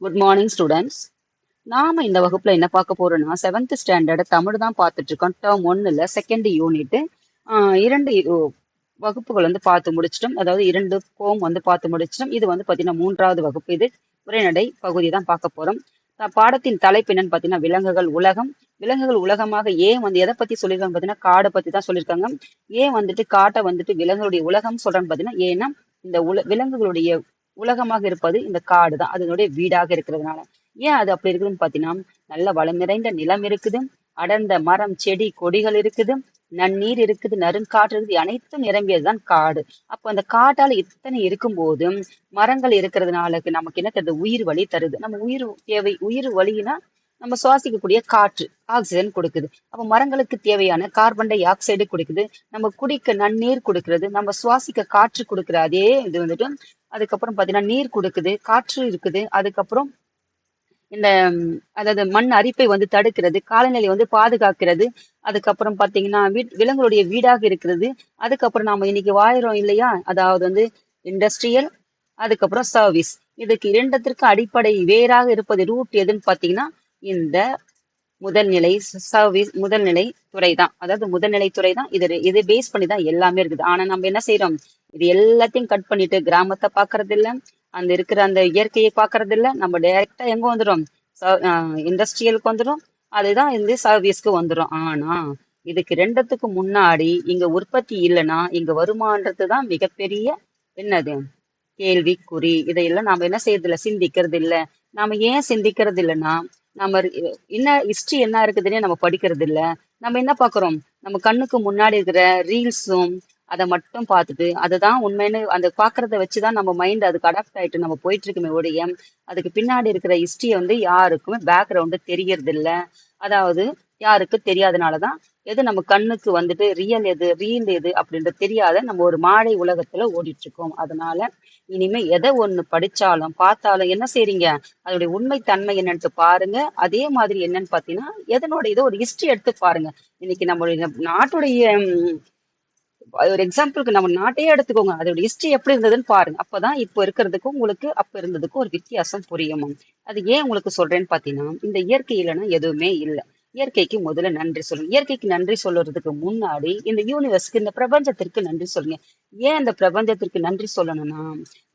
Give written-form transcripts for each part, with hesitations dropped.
Good morning students. நாம இந்த வகுப்புல என்ன பார்க்க போறோம்னா செவன்த் ஸ்டாண்டர்ட் தமிழ் தான் பார்த்துட்டு இருக்கோம். டேர்ம் ஒன்னுல செகண்ட் யூனிட் இரண்டு வகுப்புகள் வந்து பார்த்து முடிச்சிட்டோம். அதாவது இரண்டு போம் வந்து பார்த்து முடிச்சிட்டோம். இது வந்து பாத்தீங்கன்னா மூன்றாவது வகுப்பு. இது உரைநடை பகுதி தான் பார்க்க போறோம். பாடத்தின் தலைப்பு என்னன்னு பாத்தீங்கன்னா விலங்குகள் உலகம். விலங்குகள் உலகமாக ஏன் வந்து எதை பத்தி சொல்லியிருக்காங்க பாத்தீங்கன்னா காடை பத்தி தான் சொல்லியிருக்காங்க. ஏன் வந்துட்டு காட்டை வந்துட்டு விலங்குகளுடைய உலகம் சொல்றேன்னு பாத்தீங்கன்னா ஏன்னா இந்த விலங்குகளுடைய உலகமாக இருப்பது இந்த காடு தான், அதனுடைய வீடாக இருக்கிறதுனால. ஏன் அது அப்படி இருக்குதுன்னு பாத்தீங்கன்னா நல்ல வளம் நிறைந்த நிலம் இருக்குது, அடர்ந்த மரம் செடி கொடிகள் இருக்குது, நன்னீர் இருக்குது, நறுங்காற்று இருக்குது, அனைத்தும் நிரம்பியதுதான் காடு. அப்ப அந்த காட்டால இத்தனை இருக்கும்போது மரங்கள் இருக்கிறதுனால நமக்கு என்ன தருது? உயிர் வழி தருது. நம்ம உயிர் தேவை, உயிர் வழினா நம்ம சுவாசிக்கக்கூடிய காற்று ஆக்சிஜன் கொடுக்குது. அப்ப மரங்களுக்கு தேவையான கார்பன் டை ஆக்சைடு கொடுக்குது, நம்ம குடிக்க நன்னீர் கொடுக்கிறது, நம்ம சுவாசிக்க காற்று கொடுக்குற அதே இது வந்துட்டு அதுக்கப்புறம் பாத்தீங்கன்னா நீர் கொடுக்குது, காற்று இருக்குது, அதுக்கப்புறம் இந்த அதாவது மண் அரிப்பை வந்து தடுக்கிறது, காலநிலை வந்து பாதுகாக்கிறது, அதுக்கப்புறம் பாத்தீங்கன்னா விலங்குகளுடைய வீடாக இருக்கிறது. அதுக்கப்புறம் நாம இன்னைக்கு வாழுறோம் இல்லையா, அதாவது வந்து இண்டஸ்ட்ரியல், அதுக்கப்புறம் சர்வீஸ். இதுக்கு இரண்டத்திற்கு அடிப்படை வேறாக இருப்பது ரூட் எதுன்னு பாத்தீங்கன்னா இந்த முதல்நிலை சர்வீஸ், முதல்நிலை துறை தான். அதாவது முதல்நிலை துறை தான். இது பேஸ் பண்ணி தான் எல்லாமே இருக்குது. ஆனா நம்ம என்ன செய்யறோம்? இது எல்லாத்தையும் கட் பண்ணிட்டு கிராமத்தை பாக்குறது இல்ல, அந்த இருக்கிற அந்த இயற்கையை பாக்குறது இல்ல, நம்ம டைரக்டா எங்க வந்துடும்? இண்டஸ்ட்ரியலுக்கு வந்துடும், அதுதான் இந்த சர்வீஸ்க்கு வந்துடும். ஆனா இதுக்கு ரெண்டத்துக்கு முன்னாடி இங்க உற்பத்தி இல்லைன்னா இங்க வருமானது தான் மிகப்பெரிய என்னது கேள்விக்குறி. இதையெல்லாம் நாம என்ன செய்யறது இல்ல, சிந்திக்கிறது இல்ல. நாம ஏன் சிந்திக்கிறது இல்லைன்னா நம்ம என்ன ஹிஸ்டரி என்ன இருக்குதுன்னே நம்ம படிக்கிறது இல்ல. நம்ம என்ன பாக்குறோம்? நம்ம கண்ணுக்கு முன்னாடி இருக்கிற ரீல்ஸும் அதை மட்டும் பார்த்துட்டு அதுதான் உண்மைன்னு அந்த பாக்குறத வச்சுதான் நம்ம மைண்ட் அதுக்கு அடாப்ட் ஆயிட்டு நம்ம போயிட்டு இருக்குமே ஒழிய அதுக்கு பின்னாடி இருக்கிற ஹிஸ்டரியை வந்து யாருக்குமே பேக்ரவுண்டு தெரியறது இல்ல. அதாவது யாருக்கு தெரியாதனாலதான் எது நம்ம கண்ணுக்கு வந்துட்டு ரீல் எது அப்படின்றது தெரியாத நம்ம ஒரு மாயை உலகத்துல ஓடிட்டு இருக்கோம். அதனால இனிமே எதை ஒண்ணு படிச்சாலும் பார்த்தாலும் என்ன செய்றீங்க? அதோடைய உண்மை தன்மை என்னன்னு பாருங்க. அதே மாதிரி என்னன்னு பாத்தீங்கன்னா எதனோட இதோ ஒரு ஹிஸ்டரி எடுத்து பாருங்க. இன்னைக்கு நம்மளுடைய நாட்டுடைய ஒரு எக்ஸாம்பிளுக்கு நம்ம நாட்டையே எடுத்துக்கோங்க, அதோட ஹிஸ்டரி எப்படி இருந்ததுன்னு பாருங்க. அப்பதான் இப்போ இருக்கிறதுக்கும் உங்களுக்கு அப்ப இருந்ததுக்கும் ஒரு வித்தியாசம் புரியும். அது ஏன் உங்களுக்கு சொல்றேன்னு பாத்தீங்கன்னா இந்த இயற்கை இல்லைன்னா எதுவுமே இல்லை. இயற்கைக்கு முதல்ல நன்றி சொல்லுங்க. இயற்கைக்கு நன்றி சொல்றதுக்கு முன்னாடி இந்த யூனிவர்ஸ்க்கு, இந்த பிரபஞ்சத்திற்கு நன்றி சொல்லுங்க. ஏன் இந்த பிரபஞ்சத்திற்கு நன்றி சொல்லணும்னா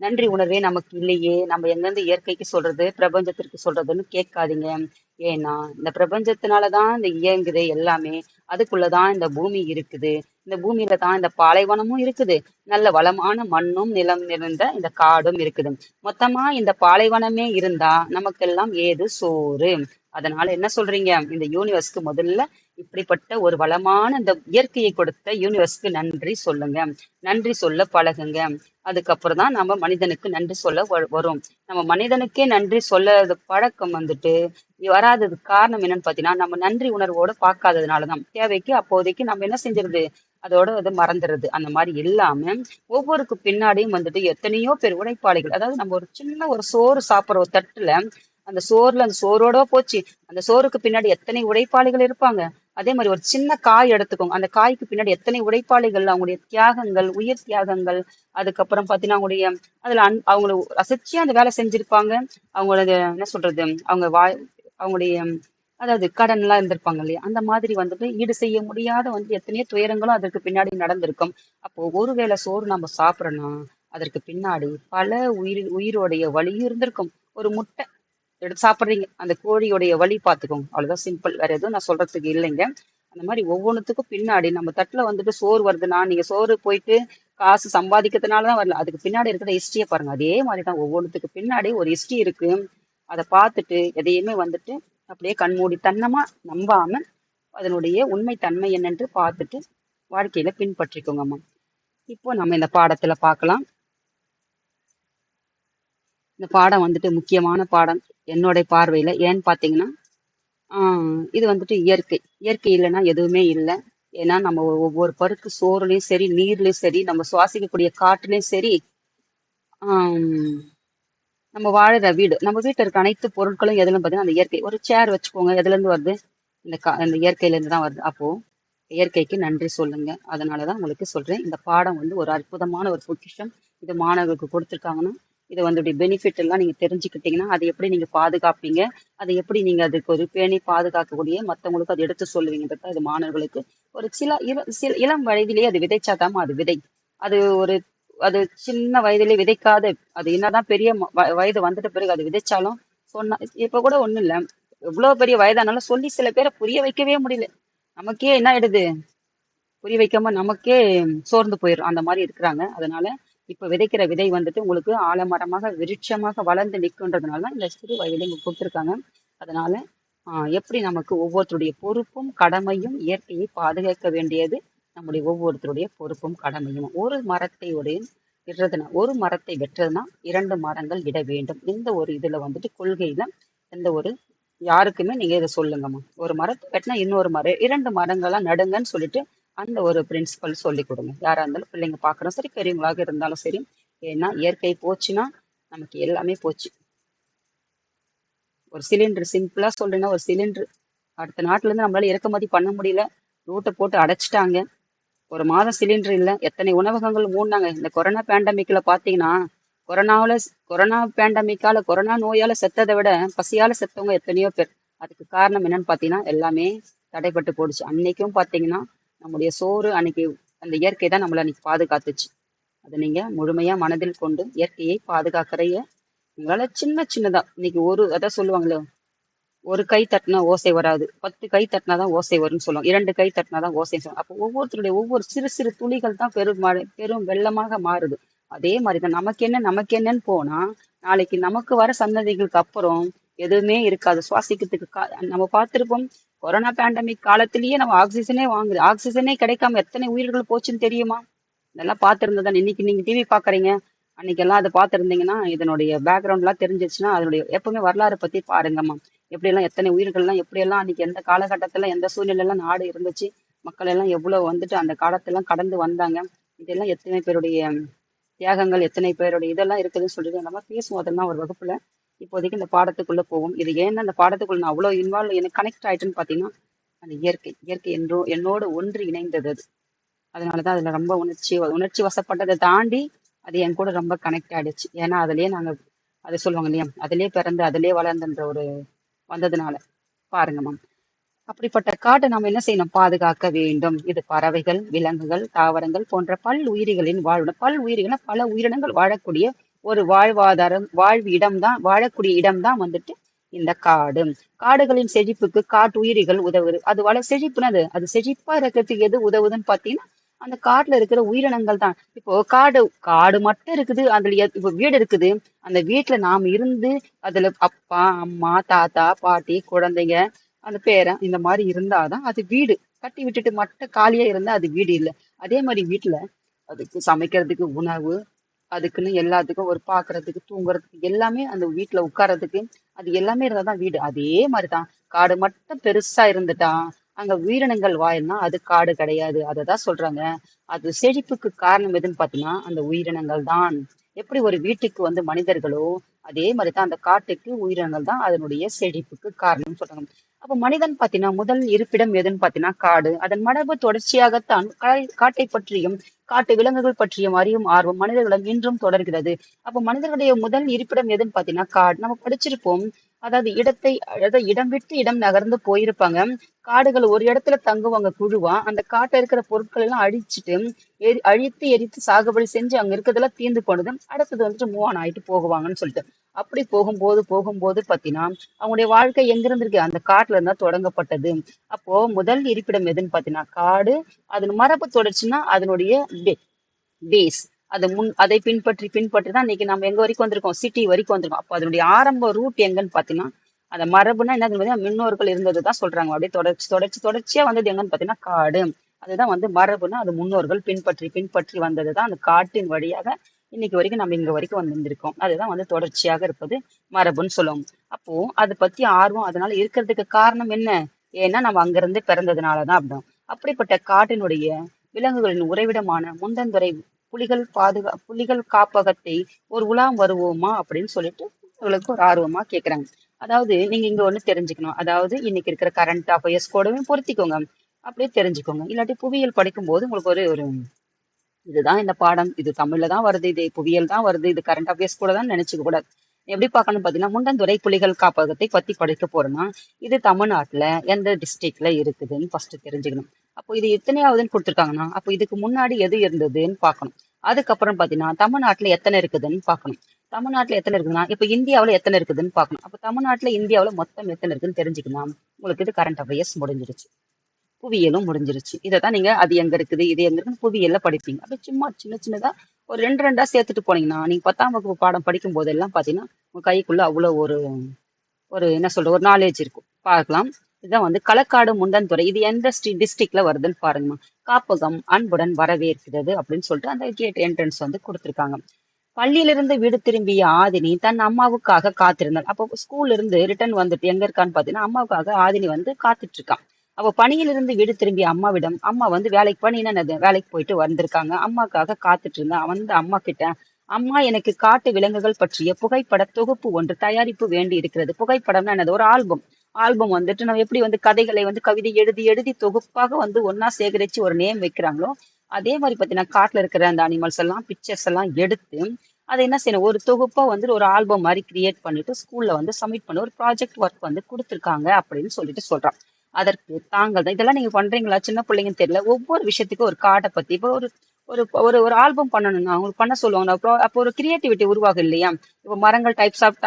நன்றி உணர்வே நமக்கு இல்லையே, நம்ம எங்கிருந்து இயற்கைக்கு சொல்றது பிரபஞ்சத்திற்கு சொல்றதுன்னு கேட்காதீங்க. ஏன்னா இந்த பிரபஞ்சத்தினாலதான் இந்த இயங்குது எல்லாமே. அதுக்குள்ளதான் இந்த பூமி இருக்குது. இந்த பூமியில தான் இந்த பாலைவனமும் இருக்குது, நல்ல வளமான மண்ணும் நிலம் நிறைந்த இந்த காடும் இருக்குது. மொத்தமா இந்த பாலைவனமே இருந்தா நமக்கெல்லாம் ஏது சோறு? அதனால என்ன சொல்றீங்க? இந்த யூனிவர்ஸ்க்கு முதல்ல இப்படிப்பட்ட ஒரு வளமான இந்த இயற்கையை கொடுத்த யூனிவர்ஸ்க்கு நன்றி சொல்லுங்க. நன்றி சொல்ல பழகுங்க. அதுக்கப்புறம் தான் நம்ம மனிதனுக்கு நன்றி சொல்ல வரும். நம்ம மனிதனுக்கே நன்றி சொல்ல பழக்கம் வந்துட்டு வராததுக்கு காரணம் என்னன்னு பாத்தீங்கன்னா நம்ம நன்றி உணர்வோட பார்க்காததுனாலதான். தேவைக்கு அப்போதைக்கு நம்ம என்ன செஞ்சிருது, அதோட இது மறந்துடுது. அந்த மாதிரி இல்லாம ஒவ்வொருக்கு பின்னாடியும் வந்துட்டு எத்தனையோ பேர் உழைப்பாளிகள், அதாவது நம்ம ஒரு சின்ன ஒரு சோறு சாப்பிடுற ஒரு தட்டுல அந்த சோறோட போச்சு, அந்த சோறுக்கு பின்னாடி எத்தனை உழைப்பாளிகள் இருப்பாங்க. அதே மாதிரி ஒரு சின்ன காய் எடுத்துக்கோங்க, அந்த காய்க்கு பின்னாடி எத்தனை உழைப்பாளிகள், அவங்களுடைய தியாகங்கள், உயிர் தியாகங்கள். அதுக்கப்புறம் பாத்தீங்கன்னா அவங்கள ரசிச்சு அந்த வேலை செஞ்சிருப்பாங்க. அவங்களோட என்ன சொல்றது, அவங்களுடைய அதாவது கடன் எல்லாம் இருந்திருப்பாங்க இல்லையா, அந்த மாதிரி வந்துட்டு ஈடு செய்ய முடியாத வந்து எத்தனையோ துயரங்களும் அதற்கு பின்னாடி நடந்திருக்கும். அப்போ ஒருவேளை சோறு நம்ம சாப்பிடறோம்னா அதற்கு பின்னாடி பல உயிரோடைய வலியும் இருந்திருக்கும். ஒரு முட்டை எடுத்து சாப்பிடுறீங்க, அந்த கோழியோடைய வலி பார்த்துக்கோங்க. அவ்வளவுதான், சிம்பிள். வேற எதுவும் நான் சொல்றதுக்கு இல்லைங்க. அந்த மாதிரி ஒவ்வொன்றுத்துக்கும் பின்னாடி நம்ம தட்டுல வந்துட்டு சோறு வருதுன்னா நீங்க சோறு போயிட்டு காசு சம்பாதிக்கிறதுனாலதான் வரல, அதுக்கு பின்னாடி இருக்கிற ஹிஸ்டரியை பாருங்க. அதே மாதிரிதான் ஒவ்வொன்றுத்துக்கு பின்னாடி ஒரு ஹிஸ்டரி இருக்கு. அதை பார்த்துட்டு எதையுமே வந்துட்டு அப்படியே கண்மூடித்தனமா நம்பாம அதனுடைய உண்மை தன்மை என்னன்று பார்த்துட்டு வாழ்க்கையில பின்பற்றிக்கோங்கம்மா. இப்போ நம்ம இந்த பாடத்துல பார்க்கலாம். இந்த பாடம் வந்துட்டு முக்கியமான பாடம் என்னுடைய பார்வையில. ஏன்னு பாத்தீங்கன்னா இது வந்துட்டு இயற்கை. இயற்கை இல்லைன்னா எதுவுமே இல்லை. ஏன்னா நம்ம ஒவ்வொரு பருக்கு சோறுலயும் சரி, நீர்லயும் சரி, நம்ம சுவாசிக்கக்கூடிய காற்றுலயும் சரி, ஆஹ் நம்ம வாழுற வீடு, நம்ம வீட்டுல இருக்க அனைத்து பொருட்களும் எதுல பாத்தீங்கன்னா அந்த இயற்கை. ஒரு சேர் வச்சுக்கோங்க, எதுல இருந்து வருது? இந்த இயற்கையில இருந்து தான் வருது. அப்போ இயற்கைக்கு நன்றி சொல்லுங்க. அதனாலதான் உங்களுக்கு சொல்றேன், இந்த பாடம் வந்து ஒரு அற்புதமான ஒரு பொக்கிஷம். இது மாணவர்களுக்கு கொடுத்துருக்காங்கன்னா இது வந்து பெனிஃபிட் எல்லாம் நீங்க தெரிஞ்சுக்கிட்டீங்கன்னா அதை எப்படி நீங்க பாதுகாப்பீங்க, அதை எப்படி நீங்க அதுக்கு ஒரு பேணி பாதுகாக்கக்கூடிய மத்தவங்களுக்கு அதை எடுத்து சொல்லுவீங்கன்றத அது மாணவர்களுக்கு ஒரு சில இளம் வயதிலேயே அது விதைச்சாதாம்மா அது விதை. அது ஒரு அது சின்ன வயதிலே விதைக்காத, அது என்னதான் பெரிய வயது வந்துட்ட பிறகு அது விதைச்சாலும் சொன்னா இப்ப கூட ஒண்ணும் இல்ல, எவ்வளவு பெரிய வயதானாலும் சொல்லி சில பேரை புரிய வைக்கவே முடியல. நமக்கே என்ன ஆயிடுது, புரிய வைக்காம நமக்கே சோர்ந்து போயிடும். அந்த மாதிரி இருக்கிறாங்க. அதனால இப்ப விதைக்கிற விதை வந்துட்டு உங்களுக்கு ஆலமரமாக விருட்சமாக வளர்ந்து நிற்குன்றதுனால தான் இந்த சிறு வயதிலே இங்க கொடுத்துருக்காங்க. அதனால எப்படி நமக்கு ஒவ்வொருத்தருடைய பொறுப்பும் கடமையும் இயற்கையை பாதுகாக்க வேண்டியது நம்முடைய ஒவ்வொருத்தருடைய பொறுப்பும் கடமையும். ஒரு மரத்தை வெட்டுறதுனா 2 மரங்கள் இட வேண்டும். இந்த ஒரு இதுல வந்துட்டு கொள்கையில எந்த ஒரு யாருக்குமே நீங்க இதை சொல்லுங்கம்மா. ஒரு மரத்தை வெட்டினா இன்னொரு மரம் 2 மரங்களா நடுங்கன்னு சொல்லிட்டு அந்த ஒரு பிரின்சிபல் சொல்லி கொடுங்க. யாரா இருந்தாலும் பிள்ளைங்க பாக்குறோம் சரி, பெரியவங்களாக இருந்தாலும் சரி. ஏன்னா இயற்கை போச்சுன்னா நமக்கு எல்லாமே போச்சு. ஒரு சிலிண்டர் சிம்பிளா சொல்றேன்னா, ஒரு சிலிண்டர் அடுத்த நாட்டுல இருந்து நம்மளால இறக்குமதி பண்ண முடியல, ரூட்டை போட்டு அடைச்சிட்டாங்க. ஒரு மாதம் சிலிண்டர் இல்ல, எத்தனை உணவகங்கள் மூடினாங்க. இந்த கொரோனா பேண்டமிக்ல பாத்தீங்கன்னா, கொரோனாவில கொரோனா பேண்டமிக்கால கொரோனா நோயால செத்ததை விட பசியால செத்தவங்க எத்தனையோ பேர். அதுக்கு காரணம் என்னன்னு பாத்தீங்கன்னா எல்லாமே தடைப்பட்டு போடுச்சு. அன்னைக்கும் பாத்தீங்கன்னா நம்முடைய சோறு அன்னைக்கு அந்த இயற்கை தான் நம்மளை அன்னைக்கு பாதுகாத்துச்சு. அதை நீங்க முழுமையா மனதில் கொண்டு இயற்கையை பாதுகாக்கிறைய உங்களால சின்ன சின்னதா இன்னைக்கு அதான் சொல்லுவாங்களே, ஒரு கை தட்டினா ஓசை வராது, 10 கை தட்டினாதான் ஓசை வரும்னு சொல்லுவோம், 2 கை தட்டினாதான் ஓசை சொல்லுவோம். அப்போ ஒவ்வொருத்தருடைய ஒவ்வொரு சிறு சிறு துளிகள் தான் பெரும் மழை பெரும் வெள்ளமாக மாறுது. அதே மாதிரிதான் நமக்கு என்னன்னு போனா நாளைக்கு நமக்கு வர சந்ததிகளுக்கு அப்புறம் எதுவுமே இருக்காது சுவாசிக்கிறதுக்கு. நம்ம பார்த்திருப்போம், கொரோனா பேண்டமிக் காலத்திலேயே நம்ம ஆக்சிஜனே கிடைக்காம எத்தனை உயிர்கள் போச்சுன்னு தெரியுமா? இதெல்லாம் பார்த்திருந்ததான். இன்னைக்கு நீங்க டிவி பாக்குறீங்க, அன்னைக்கெல்லாம் அதை பார்த்திருந்தீங்கன்னா இதனுடைய பேக்ரவுண்ட் எல்லாம் தெரிஞ்சிச்சுன்னா அதனுடைய எப்பவுமே வரலாறு பத்தி பாருங்கம்மா. எப்படி எல்லாம் எத்தனை உயிர்கள்லாம் எப்படி எல்லாம் அன்னைக்கு எந்த காலகட்டத்துல எந்த சூழ்நிலையெல்லாம் நாடு இருந்துச்சு, மக்கள் எல்லாம் எவ்வளவு வந்துட்டு அந்த காலத்தெல்லாம் கடந்து வந்தாங்க. இதெல்லாம் எத்தனை பேருடைய தியாகங்கள், எத்தனை பேருடைய இதெல்லாம் இருக்குதுன்னு சொல்லிட்டு நம்ம பேசுவோம். அதெல்லாம் ஒரு வகுப்புல. இப்போதைக்கு இந்த பாடத்துக்குள்ள போவோம். இது ஏன்னா அந்த பாடத்துக்குள்ள நான் அவ்வளவு இன்வால்வ் எனக்கு கனெக்ட் ஆயிட்டுன்னு பாத்தீங்கன்னா அந்த இயற்கை என்னோட ஒன்று இணைந்தது அது. அதனாலதான் அதுல ரொம்ப உணர்ச்சி வசப்பட்டதை தாண்டி அது என் கூட ரொம்ப கனெக்ட் ஆயிடுச்சு. ஏன்னா அதுலயே நாங்க அதை சொல்லுவாங்க இல்லையா, அதிலே பிறந்து அதிலே வளர்ந்துன்ற ஒரு வந்ததுனால. பாருங்க மேம், அப்படிப்பட்ட காட்டை நாம் என்ன செய்யணும், பாதுகாக்க வேண்டும். இது பறவைகள், விலங்குகள், தாவரங்கள் போன்ற பல் உயிரினம் பல உயிரினங்கள் வாழக்கூடிய ஒரு வாழ்வு இடம்தான், வாழக்கூடிய இடம்தான் வந்துட்டு இந்த காடு. காடுகளின் செழிப்புக்கு காட்டு உயிரிகள் உதவுது. அது செழிப்புனது, அது செழிப்பா இருக்கிறதுக்கு எது உதவுதுன்னு பாத்தீங்கன்னா அந்த காட்டுல இருக்கிற உயிரினங்கள் தான். இப்போ காடு மட்டும் இருக்குது, அதுல இப்போ வீடு இருக்குது, அந்த வீட்டுல நாம் இருந்து அதுல அப்பா அம்மா தாத்தா பாட்டி குழந்தைங்க அந்த பேரன் இந்த மாதிரி இருந்தாதான் அது வீடு. கட்டி விட்டுட்டு மட்டும் காலியா இருந்தா அது வீடு இல்லை. அதே மாதிரி வீட்டுல அதுக்கு சமைக்கிறதுக்கு உணவு, அதுக்குன்னு எல்லாத்துக்கும் ஒரு பாக்குறதுக்கு தூங்குறதுக்கு எல்லாமே, அந்த வீட்டுல உட்கார்றதுக்கு அது எல்லாமே இருந்தாதான் வீடு. அதே மாதிரிதான் காடு மட்டும் பெருசா இருந்துட்டா அங்க உயிரினங்கள் வாயில்னா அது காடு கிடையாது. அததான் சொல்றாங்க, அது செழிப்புக்கு காரணம் எதுன்னு பாத்தீங்கன்னா அந்த உயிரினங்கள் தான். எப்படி ஒரு வீட்டுக்கு மனிதர்களோ அதே மாதிரிதான் அந்த காட்டுக்கு உயிரினங்கள் தான் அதனுடைய செழிப்புக்கு காரணம் சொல்றாங்க. அப்ப மனிதன் பாத்தீங்கன்னா முதல் இருப்பிடம் எதுன்னு பாத்தீங்கன்னா காடு. அதன் மரபு தொடர்ச்சியாகத்தான் காட்டை பற்றியும் காட்டு விலங்குகள் பற்றியும் அறியும் ஆர்வம் மனிதர்களிடம் இன்றும் தொடர்கிறது. அப்ப மனிதர்களுடைய முதல் இருப்பிடம் எதுன்னு பாத்தீங்கன்னா காடு. நம்ம படிச்சிருப்போம், அதாவது இடம் விட்டு இடம் நகர்ந்து போயிருப்பாங்க. காடுகள் ஒரு இடத்துல தங்குவாங்க குழுவா, அந்த காட்டுல இருக்கிற பொருட்கள் எல்லாம் அழிச்சிட்டு அழித்து எரித்து சாகுபடி செஞ்சு அங்க இருக்கிறதெல்லாம் தீர்ந்து போனது, அடுத்தது வந்துட்டு மூவ் ஆன் ஆயிட்டு போகுவாங்கன்னு சொல்லிட்டு. அப்படி போகும்போது பாத்தீங்கன்னா அவங்களுடைய வாழ்க்கை எங்க இருந்திருக்கு, அந்த காட்டுல இருந்தா தொடங்கப்பட்டது. அப்போ முதல் இருப்பிடம் எதுன்னு பாத்தீங்கன்னா காடு. அதன் மரபு தொடர்ச்சின்னா அதனுடைய பேஸ். அதை பின்பற்றி தான் இன்னைக்கு நம்ம எங்க வரைக்கும் வந்திருக்கோம், சிட்டி வரைக்கும் வந்திருக்கோம். அப்போ அதனுடைய ஆரம்ப ரூட் எங்கன்னு பாத்தீங்கன்னா அந்த மரபுனா என்ன, முன்னோர்கள் இருந்ததுதான் சொல்றாங்க. அப்படியே தொடர்ச்சியா வந்தது எங்கன்னு பாத்தீங்கன்னா காடு. அதுதான் மரபுனா அது முன்னோர்கள் பின்பற்றி வந்ததுதான் அந்த காட்டின் வழியாக இன்னைக்கு வரைக்கும் நம்ம இங்க வரைக்கும் வந்திருக்கோம். அதுதான் தொடர்ச்சியாக இருப்பது மரபுன்னு சொல்லுவோம். அப்போ அதை பத்தி ஆர்வம் அதனால இருக்கிறதுக்கு காரணம் என்ன, ஏன்னா நம்ம அங்கிருந்து பிறந்ததுனாலதான் அப்படின். அப்படிப்பட்ட காட்டினுடைய விலங்குகளின் உறைவிடமான முண்டந்துறை புலிகள் காப்பகத்தை ஒரு உலாம் வருவோமா அப்படின்னு சொல்லிட்டு உங்களுக்கு ஒரு ஆர்வமா கேக்குறாங்க. அதாவது நீங்க இங்க ஒண்ணு தெரிஞ்சுக்கணும், அதாவது இன்னைக்கு இருக்கிற கரண்ட் அஃபேர்ஸ் கூடவே பொருத்திக்கோங்க, அப்படியே தெரிஞ்சுக்கோங்க. இல்லாட்டி புவியியல் படிக்கும் போது உங்களுக்கு ஒரு இதுதான் இந்த பாடம், இது தமிழ்ல தான் வருது, இது புவியியல் தான் வருது, இது கரண்ட் அஃபேர்ஸ் கூட தான் நினைச்சுக்க கூடாது. எப்படி பார்க்கணும் பார்த்தீங்கன்னா, முண்டந்துறை புலிகள் காப்பகத்தை பத்தி படிக்க போறோம்னா, இது தமிழ்நாட்டுல எந்த டிஸ்ட்ரிக்ட்ல இருக்குதுன்னு ஃபர்ஸ்ட் தெரிஞ்சுக்கணும். அப்போ இது எத்தனையாவதுன்னு கொடுத்துருக்காங்கன்னா, அப்போ இதுக்கு முன்னாடி எது இருந்ததுன்னு பார்க்கணும். அதுக்கப்புறம் பார்த்தீங்கன்னா, தமிழ்நாட்டுல எத்தனை இருக்குதுன்னு பார்க்கணும். தமிழ்நாட்டுல எத்தனை இருக்குதுன்னா, இப்போ இந்தியாவுல எத்தனை இருக்குதுன்னு பார்க்கணும். அப்போ தமிழ்நாட்டுல இந்தியாவுல மொத்தம் எத்தனை இருக்குன்னு தெரிஞ்சுக்கணும். உங்களுக்கு இது கரண்ட் அஃபேர்ஸ் முடிஞ்சிருச்சு. புவியியலும் முடிஞ்சிருச்சு. இதைத்தான் நீங்க அது எங்க இருக்குது, இது எங்க இருக்குன்னு புவியியல்ல படிப்பீங்க. அப்படி சும்மா சின்ன சின்னதா ஒரு ரெண்டு ரெண்டா சேர்த்துட்டு போனீங்கன்னா, நீங்க 10ஆம் வகுப்பு பாடம் படிக்கும் போதெல்லாம் பாத்தீங்கன்னா, உங்க கைக்குள்ள அவ்வளவு ஒரு ஒரு என்ன சொல்ற ஒரு நாலேஜ் இருக்கும். பார்க்கலாம். இதுதான் வந்து களக்காடு முண்டன்துறை. இது எந்த டிஸ்ட்ரிக்ட்ல வருதுன்னு பாருங்கம்மா. காப்பகம் அன்புடன் வரவேற்கிறது அப்படின்னு சொல்லிட்டு அந்த கேட் என்ட்ரன்ஸ் வந்து கொடுத்துருக்காங்க. பள்ளியிலிருந்து வீடு திரும்பிய ஆதினி தன் அம்மாவுக்காக காத்திருந்தாள். அப்போ ஸ்கூல்ல இருந்து ரிட்டர்ன் வந்துட்டு எங்க இருக்கான்னு பாத்தீங்கன்னா, அம்மாவுக்காக ஆதினி வந்து காத்துட்டு இருக்கான். அப்போ பணியிலிருந்து வீடு திரும்பிய அம்மாவிடம், அம்மா வந்து வேலைக்கு என்னது வேலைக்கு போயிட்டு வந்திருக்காங்க, அம்மாவுக்காக காத்துட்டு இருந்தா வந்து அம்மா கிட்ட, அம்மா எனக்கு காட்டு விலங்குகள் பற்றிய புகைப்பட தொகுப்பு ஒன்று தயாரிப்பு வேண்டி இருக்கிறது. புகைப்படம்னா என்னது, ஒரு ஆல்பம். ஆல்பம் வந்துட்டு நம்ம எப்படி வந்து கதைகளை வந்து கவிதை எழுதி எழுதி தொகுப்பாக வந்து ஒன்னா சேகரிச்சு ஒரு நேம் வைக்கிறாங்களோ, அதே மாதிரி பாத்தீங்கன்னா காட்டுல இருக்கிற அந்த அனிமல்ஸ் எல்லாம் பிக்சர்ஸ் எல்லாம் எடுத்து அதை என்ன செய்யணும், ஒரு தொகுப்பா வந்து ஒரு ஆல்பம் மாதிரி கிரியேட் பண்ணிட்டு ஸ்கூல்ல வந்து சப்மிட் பண்ண ஒரு ப்ராஜெக்ட் ஒர்க் வந்து கொடுத்துருக்காங்க அப்படின்னு சொல்லிட்டு சொல்றான். அதற்கு தாங்கள் தான் இதெல்லாம் நீங்க பண்றீங்களா, சின்ன பிள்ளைங்கன்னு தெரியல, ஒவ்வொரு விஷயத்துக்கும் ஒரு காட்டை பத்தி இப்போ ஒரு ஒரு ஒரு ஒரு ஆல்பம் பண்ணணும்னா அவங்களுக்கு பண்ண சொல்லுவாங்க. அப்போ ஒரு கிரியேட்டிவிட்டி உருவாகும் இல்லையா. இப்போ மரங்கள் டைப்ஸ் ஆஃப்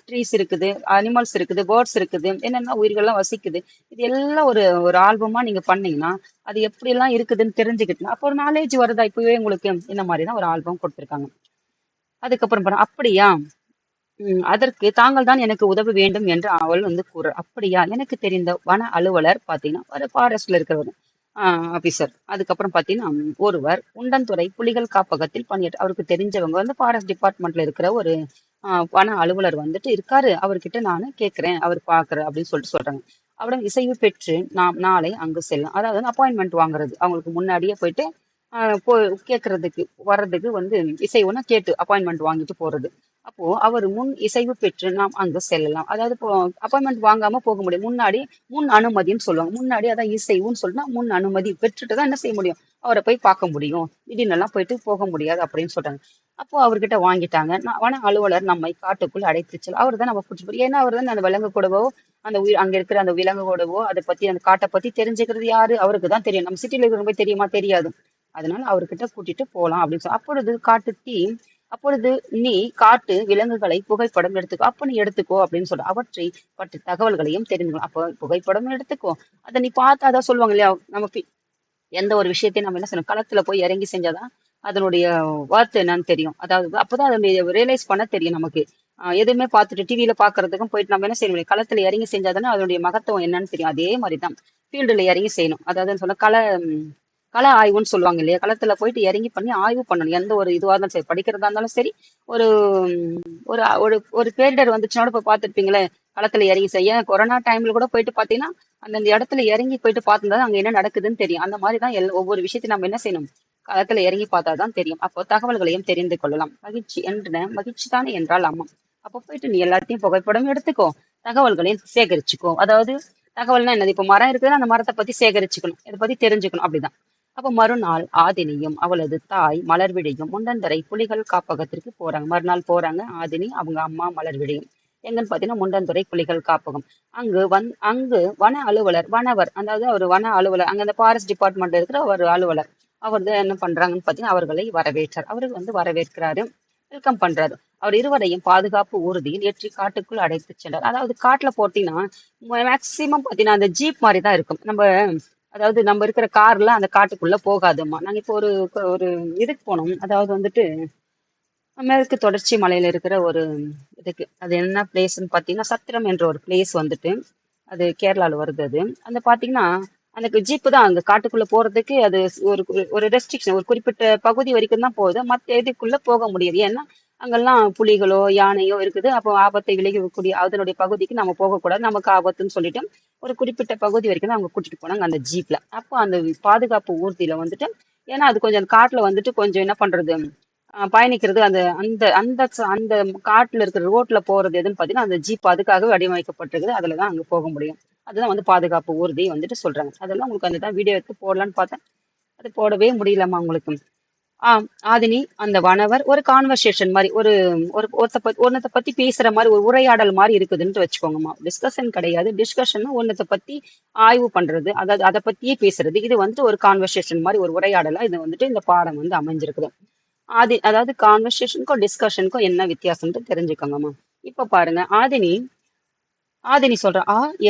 ட்ரீஸ் இருக்குது, அனிமல்ஸ் இருக்குது, பேர்ட்ஸ் இருக்குது, என்னென்ன உயிர்கள்லாம் வசிக்குது, இது எல்லாம் ஒரு ஒரு ஆல்பமா நீங்க பண்ணீங்கன்னா அது எப்படி எல்லாம் இருக்குதுன்னு தெரிஞ்சுக்கிட்டுனா அப்போ ஒரு நாலேஜ் வருதா. இப்பவே உங்களுக்கு இந்த மாதிரி தான் ஒரு ஆல்பம் கொடுத்துருக்காங்க. அதுக்கப்புறம் பாருங்க, அப்படியா, அதற்கு தாங்கள் தான் எனக்கு உதவ வேண்டும் என்று அவள் வந்து கூற. அப்படியா, எனக்கு தெரிந்த வன அலுவலர் பாத்தீங்கன்னா ஒரு ஃபாரஸ்ட்ல இருக்கிறவர் ஆபீசர். அதுக்கப்புறம் பாத்தீங்கன்னா ஒருவர் உண்டன்துறை புலிகள் காப்பகத்தில் பணியாற்ற அவருக்கு தெரிஞ்சவங்க வந்து ஃபாரஸ்ட் டிபார்ட்மெண்ட்ல இருக்கிற ஒரு வன அலுவலர் வந்துட்டு இருக்காரு. அவர்கிட்ட நானு கேட்கிறேன், அவர் பாக்குற அப்படின்னு சொல்லிட்டு சொல்றாங்க. அவரிடம் இசைவு பெற்று நாம் நாளை அங்கு செல்லும், அதாவது அப்பாயின்மெண்ட் வாங்குறது, அவங்களுக்கு முன்னாடியே போயிட்டு போ கேட்கறதுக்கு வர்றதுக்கு வந்து இசைவுனா கேட்டு அப்பாயின்மெண்ட் வாங்கிட்டு போறது. அப்போ அவர் முன் இசைவு பெற்று நாம் அங்கு செல்லலாம். அதாவது இப்போ அப்பாயின்மெண்ட் வாங்காம போக முடியும். முன்னாடி முன் அனுமதின்னு சொல்லுவாங்க. முன்னாடி அதான் இசைவுன்னு சொல்லினா முன் அனுமதி பெற்றுட்டு தான் என்ன செய்ய முடியும், அவரை போய் பார்க்க முடியும். திடீர்னு எல்லாம் போயிட்டு போக முடியாது அப்படின்னு சொல்றாங்க. அப்போ அவர்கிட்ட வாங்கிட்டாங்க. வன அலுவலர் நம்மை காட்டுக்குள் அடைத்து செல்ல, அவர் தான் நம்ம பிடிச்சி போய், ஏன்னா அவர் தான் அந்த விலங்கு கூடவோ அந்த உயிர் அங்க இருக்கிற அந்த விலங்கு கூடவோ அதை பத்தி அந்த காட்டை பத்தி தெரிஞ்சுக்கிறது யாரு, அவருக்கு தான் தெரியும். நம்ம சிட்டில இருக்கிற போய் தெரியுமா, தெரியாது. அதனால அவர்கிட்ட கூட்டிட்டு போலாம் அப்படின்னு சொல்லி அப்பொழுது காட்டு தீ, அப்பொழுது நீ காட்டு விலங்குகளை புகைப்படம் எடுத்துக்கோ, அப்ப நீ எடுத்துக்கோ அப்படின்னு சொல்ற, அவற்றை பற்றி தகவல்களையும் தெரிஞ்சுக்கணும். அப்ப புகைப்படம் எடுத்துக்கோ, அதை நீ பார்த்தா அதான் சொல்லுவாங்க இல்லையா, நமக்கு எந்த ஒரு விஷயத்தையும் நம்ம என்ன செய்யணும், களத்துல போய் இறங்கி செஞ்சாதான் அதனுடைய ஒர்த் என்னன்னு தெரியும். அதாவது அப்பதான் அதனுடைய ரியலைஸ் பண்ண தெரியும் நமக்கு. எதுவுமே பார்த்துட்டு டிவியில பாக்குறதுக்கும் போயிட்டு நம்ம என்ன செய்ய முடியும், களத்துல இறங்கி செஞ்சாதானே அதனுடைய மகத்துவம் என்னன்னு தெரியும். அதே மாதிரிதான் ஃபீல்டுல இறங்கி செய்யணும். அதாவது சொன்ன கள ஆய்வுன்னு சொல்லுவாங்க இல்லையா, களத்துல போயிட்டு இறங்கி பண்ணி ஆய்வு பண்ணணும். எந்த ஒரு இதுவா இருந்தாலும் சரி, படிக்கிறதா இருந்தாலும் சரி, ஒரு ஒரு ஒரு ஒரு பேரிடர் வந்துச்சுன்னா இப்ப பார்த்துருப்பீங்களே, களத்துல இறங்கி செய்ய கொரோனா டைம்ல கூட போயிட்டு பாத்தீங்கன்னா அந்தந்த இடத்துல இறங்கி போயிட்டு பார்த்துதான் அங்க என்ன நடக்குதுன்னு தெரியும். அந்த மாதிரிதான் ஒவ்வொரு விஷயத்தையும் நம்ம என்ன செய்யணும், களத்துல இறங்கி பார்த்தாதான் தெரியும். அப்போ தகவல்களையும் தெரிந்து கொள்ளலாம். மகிழ்ச்சி என்ற மகிழ்ச்சி தானே என்றால் அம்மா. அப்போ போயிட்டு நீ எல்லாத்தையும் புகைப்படம் எடுத்துக்கோ, தகவல்களையும் சேகரிச்சுக்கோ. அதாவது தகவல்னா என்னது, இப்ப மரம் இருக்குதுன்னா அந்த மரத்தை பத்தி சேகரிச்சுக்கணும், இதை பத்தி தெரிஞ்சுக்கணும், அப்படிதான். அப்ப மறுநாள் ஆதினியும் அவளது தாய் மலர்விழியும் முண்டந்தரை புலிகள் காப்பகத்திற்கு போறாங்க. மறுநாள் போறாங்க ஆதினி, அவங்க அம்மா மலர்விழியும். எங்கன்னு பாத்தீங்கன்னா முண்டந்துறை புலிகள் காப்பகம். அங்கு வன அலுவலர், வனவர், அதாவது ஒரு வன அலுவலர், அங்க அந்த ஃபாரஸ்ட் டிபார்ட்மெண்ட் இருக்கிற ஒரு அலுவலர், அவர் தான் என்ன பண்றாங்கன்னு பாத்தீங்கன்னா அவர்களை வரவேற்றார். அவரு வந்து வரவேற்கிறாரு, வெல்கம் பண்றாரு. அவர் இருவரையும் பாதுகாப்பு ஊர்தியில் ஏற்றி காட்டுக்குள் அடைத்து சென்றார். அதாவது காட்டுல போட்டீங்கன்னா மேக்சிமம் பாத்தீங்கன்னா அந்த ஜீப் மாதிரி தான் இருக்கும். அதாவது நம்ம இருக்கிற கார்ல அந்த காட்டுக்குள்ள போகாதும்மா. நாங்க இப்போ ஒரு ஒரு இதுக்கு போனோம். அதாவது வந்துட்டு மேற்கு தொடர்ச்சி மலையில இருக்கிற ஒரு இதுக்கு, அது என்ன பிளேஸ்ன்னு பாத்தீங்கன்னா சத்திரம் என்ற ஒரு பிளேஸ் வந்துட்டு அது கேரளால வருது. அது அந்த பாத்தீங்கன்னா அந்த ஜீப்பு தான் அங்க காட்டுக்குள்ள போறதுக்கு அது ஒரு ஒரு ரெஸ்ட்ரிக்ஷன், ஒரு குறிப்பிட்ட பகுதி வரைக்கும் தான் போகுது, மத்த இதுக்குள்ள போக முடியாது. ஏன்னா அங்கெல்லாம் புலிகளோ யானையோ இருக்குது, அப்போ ஆபத்தை விளைவிக்கக்கூடிய அதனுடைய பகுதிக்கு நம்ம போகக்கூடாது, நமக்கு ஆபத்துன்னு சொல்லிட்டு ஒரு குறிப்பிட்ட பகுதி வரைக்கும் தான் அவங்க கூட்டிட்டு போனாங்க அந்த ஜீப்ல. அப்போ அந்த பாதுகாப்பு ஊர்தியில வந்துட்டு, ஏன்னா அது கொஞ்சம் அந்த காட்டுல வந்துட்டு கொஞ்சம் என்ன பண்றது, பயணிக்கிறது, அந்த அந்த அந்த அந்த காட்டுல இருக்கிற ரோட்ல போறது எதுன்னு பாத்தீங்கன்னா அந்த ஜீப் அதுக்காக வடிவமைக்கப்பட்டிருக்குது, அதுலதான் அங்க போக முடியும். அதுதான் வந்து பாதுகாப்பு ஊர்தி வந்துட்டு சொல்றாங்க. அதெல்லாம் உங்களுக்கு அந்த வீடியோ எடுத்து போடலான்னு பார்த்தேன், அது போடவே முடியலம்மா உங்களுக்கு. ஆதினி அந்த வனவர் ஒரு கான்வர்சேஷன் மாதிரி ஒரு ஒன்னத்தை பத்தி பேசுற மாதிரி ஒரு உரையாடல் மாதிரி இருக்குதுன்னு வச்சுக்கோங்கம்மா. டிஸ்கஷன் கிடையாது. டிஸ்கஷன் ஒன்னத்தை பத்தி ஆய்வு பண்றது, அதாவது அதை பத்தியே பேசுறது. இது வந்துட்டு ஒரு கான்வர்சேஷன் மாதிரி ஒரு உரையாடலா இது வந்துட்டு இந்த பாடம் வந்து அமைஞ்சிருக்குது. அதாவது கான்வர்சேஷனுக்கும் டிஸ்கஷனுக்கும் என்ன வித்தியாசம்னு தெரிஞ்சுக்கோங்கம்மா. இப்ப பாருங்க, ஆதினி சொல்றா,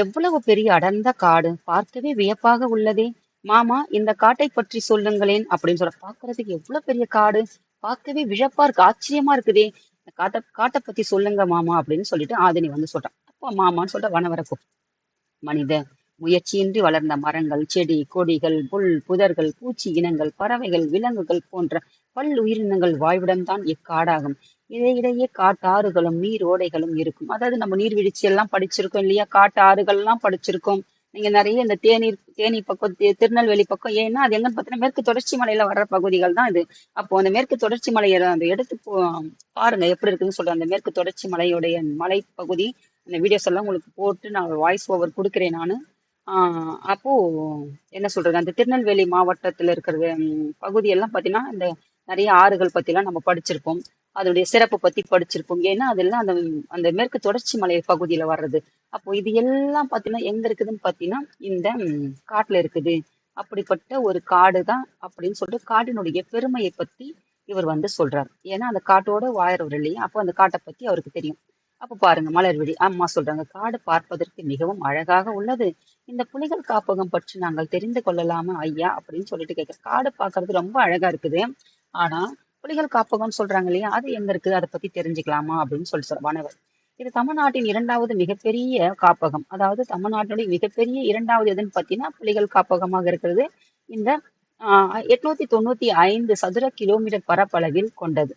எவ்வளவு பெரிய அடர்ந்த காடு, பார்க்கவே வியப்பாக உள்ளதே. மாமா, இந்த காட்டை பற்றி சொல்லுங்களேன் அப்படின்னு சொல்ற. பார்க்கறதுக்கு எவ்வளவு பெரிய காடு, பார்க்கவே வியப்பா இருக்கு, ஆச்சரியமா இருக்குதே. இந்த காட்டை பத்தி சொல்லுங்க மாமா அப்படின்னு சொல்லிட்டு ஆதினி வந்து சொல்றான். அப்ப மாமான்னு சொல்லிட்டு வனவரை மனித முயற்சியின்றி வளர்ந்த மரங்கள், செடி, கொடிகள், புல், புதர்கள், பூச்சி இனங்கள், பறவைகள், விலங்குகள் போன்ற பல்லுயிரினங்கள் வாழ்விடம்தான் இக்காடாகும். இடையிடையே காட்டாறுகளும் நீரோடைகளும் இருக்கும். அதாவது நம்ம நீர்வீழ்ச்சி எல்லாம் படிச்சிருக்கோம் இல்லையா, காட்டு ஆறுகள் எல்லாம் படிச்சிருக்கோம். நீங்க நிறைய இந்த தேனி பக்கம், திருநெல்வேலி பக்கம், ஏன்னா அது எங்கன்னு பார்த்தீங்கன்னா மேற்கு தொடர்ச்சி மலையில வர்ற பகுதிகள் தான் இது. அப்போ அந்த மேற்கு தொடர்ச்சி மலையை அந்த எடுத்து பாருங்க எப்படி இருக்குன்னு சொல்றேன். அந்த மேற்கு தொடர்ச்சி மலையுடைய மலைப்பகுதி அந்த வீடியோஸ் எல்லாம் உங்களுக்கு போட்டு நான் வாய்ஸ் ஓவர் கொடுக்குறேன் நான். அப்போ என்ன சொல்றது, அந்த திருநெல்வேலி மாவட்டத்துல இருக்கிற பகுதியெல்லாம் பார்த்தீங்கன்னா இந்த நிறைய ஆறுகள் பத்திலாம் நம்ம படிச்சிருப்போம். அதோடைய சிறப்பு பத்தி படிச்சிருப்போம். ஏன்னா அதெல்லாம் அந்த அந்த மேற்கு தொடர்ச்சி மலை பகுதியில வர்றது. அப்போ இது எல்லாம் பார்த்தீங்கன்னா எங்க இருக்குதுன்னு பார்த்தீங்கன்னா இந்த காட்டுல இருக்குது. அப்படிப்பட்ட ஒரு காடு தான் அப்படின்னு சொல்லிட்டு காட்டினுடைய பெருமையை பத்தி இவர் வந்து சொல்றாரு. ஏன்னா அந்த காட்டோட வாழறவர் இல்லையா, அப்போ அந்த காட்டை பத்தி அவருக்கு தெரியும். அப்ப பாருங்க, மலர்விழி அம்மா சொல்றாங்க, காடு பார்ப்பதற்கு மிகவும் அழகாக உள்ளது. இந்த புலிகள் காப்பகம் பற்றி நாங்கள் தெரிந்து கொள்ளலாமா ஐயா அப்படின்னு சொல்லிட்டு கேட்க. காடு பார்க்கிறது ரொம்ப அழகா இருக்குது. ஆனா புலிகள் காப்பகம் சொல்றாங்க இல்லையா, அது எங்க இருக்குது, அதை பத்தி தெரிஞ்சுக்கலாமா அப்படின்னு சொல்லி சொல்ற வனவர். இது தமிழ்நாட்டின் இரண்டாவது மிகப்பெரிய காப்பகம். அதாவது தமிழ்நாட்டினுடைய மிகப்பெரிய இரண்டாவது எதுன்னு பார்த்தீங்கன்னா புலிகள் காப்பகமாக இருக்கிறது. இந்த 895 சதுர கிலோமீட்டர் பரப்பளவில் கொண்டது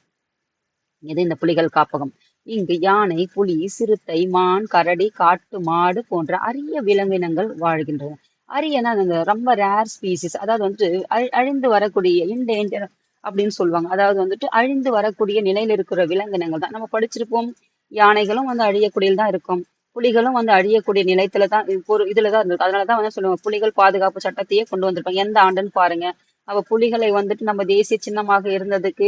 இது இந்த புலிகள் காப்பகம். இங்கு யானை, புலி, சிறுத்தை, மான், கரடி, காட்டு மாடு போன்ற அரிய விலங்கினங்கள் வாழ்கின்றன. அரியனா ரொம்ப ரேர் ஸ்பீசிஸ், அதாவது வந்துட்டு அழிந்து வரக்கூடிய இன்டேஞ்சர் அப்படின்னு சொல்லுவாங்க. அதாவது வந்துட்டு அழிந்து வரக்கூடிய நிலையில இருக்கிற விலங்கினங்கள் தான் நம்ம படிச்சிருப்போம். யானைகளும் வந்து அழியக்கூடியது தான் இருக்கும். புலிகளும் வந்து அழியக்கூடிய நிலையத்துல தான் இதுலதான் இருக்கு. அதனாலதான் வந்து சொல்லுவாங்க புலிகள் பாதுகாப்பு சட்டத்தையே கொண்டு வந்திருப்பாங்க. எந்த ஆண்டுன்னு பாருங்க. அவ புலிகளை வந்துட்டு நம்ம தேசிய சின்னமாக இருந்ததுக்கு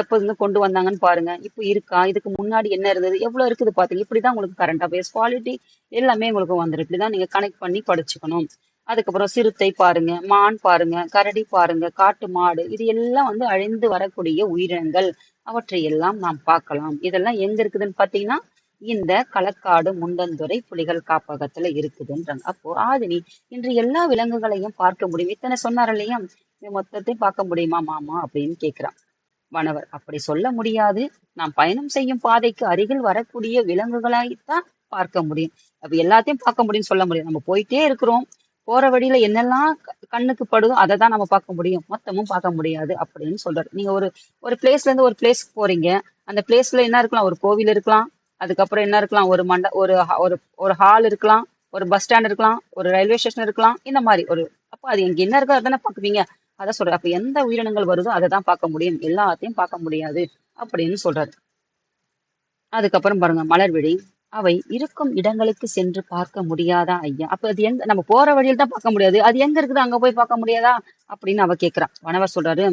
எப்ப இருந்து கொண்டு வந்தாங்கன்னு பாருங்க. இப்போ இருக்கா, இதுக்கு முன்னாடி என்ன இருந்தது, எவ்வளவு இருக்குது பாத்தீங்க. இப்படிதான் உங்களுக்கு கரண்ட் அஃபேர்ஸ் குவாலிட்டி எல்லாமே உங்களுக்கு வந்துடும். இப்படிதான் நீங்க கனெக்ட் பண்ணி படிச்சுக்கணும். அதுக்கப்புறம் சிறுத்தை பாருங்க, மான் பாருங்க, கரடி பாருங்க, காட்டு மாடு, இது எல்லாம் வந்து அழிந்து வரக்கூடிய உயிரினங்கள். அவற்றை எல்லாம் நாம் பார்க்கலாம். இதெல்லாம் எங்க இருக்குதுன்னு பாத்தீங்கன்னா இந்த களக்காடு முண்டந்துறை புலிகள் காப்பகத்துல இருக்குதுன்றாங்க. அப்போ ஆதினி இன்று எல்லா விலங்குகளையும் பார்க்க முடியும். இத்தனை சொன்னார் இல்லையா, இது மொத்தத்தையும் பார்க்க முடியுமா மாமா அப்படின்னு கேக்குறான் வனவர். அப்படி சொல்ல முடியாது. நாம் பயணம் செய்யும் பாதைக்கு அருகில் வரக்கூடிய விலங்குகளைத்தான் பார்க்க முடியும். அப்ப எல்லாத்தையும் பார்க்க முடியும்னு சொல்ல முடியும். நம்ம போயிட்டே இருக்கிறோம், போற வழியில என்னெல்லாம் கண்ணுக்கு படுதோ அதை தான் நம்ம பார்க்க முடியும், மொத்தமும் பார்க்க முடியாது அப்படின்னு சொல்றாரு. நீங்க ஒரு ஒரு பிளேஸ்ல இருந்து ஒரு பிளேஸ்க்கு போறீங்க. அந்த பிளேஸ்ல என்ன இருக்கலாம், ஒரு கோவில் இருக்கலாம். அதுக்கப்புறம் என்ன இருக்கலாம், ஒரு ஒரு ஹால் இருக்கலாம், ஒரு பஸ் ஸ்டாண்ட் இருக்கலாம், ஒரு ரயில்வே ஸ்டேஷன் இருக்கலாம். இந்த மாதிரி அப்ப அது எங்க என்ன இருக்கோ அதானே பாக்குவீங்க. அதான் சொல்றாரு. அப்ப எந்த உயிரினங்கள் வருதோ அதை தான் பார்க்க முடியும், எல்லாத்தையும் பார்க்க முடியாது அப்படின்னு சொல்றாரு. அதுக்கப்புறம் பாருங்க, மலர்விழி அவை இருக்கும் இடங்களுக்கு சென்று பார்க்க முடியாதா ஐயா. அப்ப அது எங்க, நம்ம போற வழியில தான் பார்க்க முடியாது, அது எங்க இருக்குது அங்க போய் பார்க்க முடியாதா அப்படின்னு அவ கேக்குறான். வனவர் சொல்றாரு,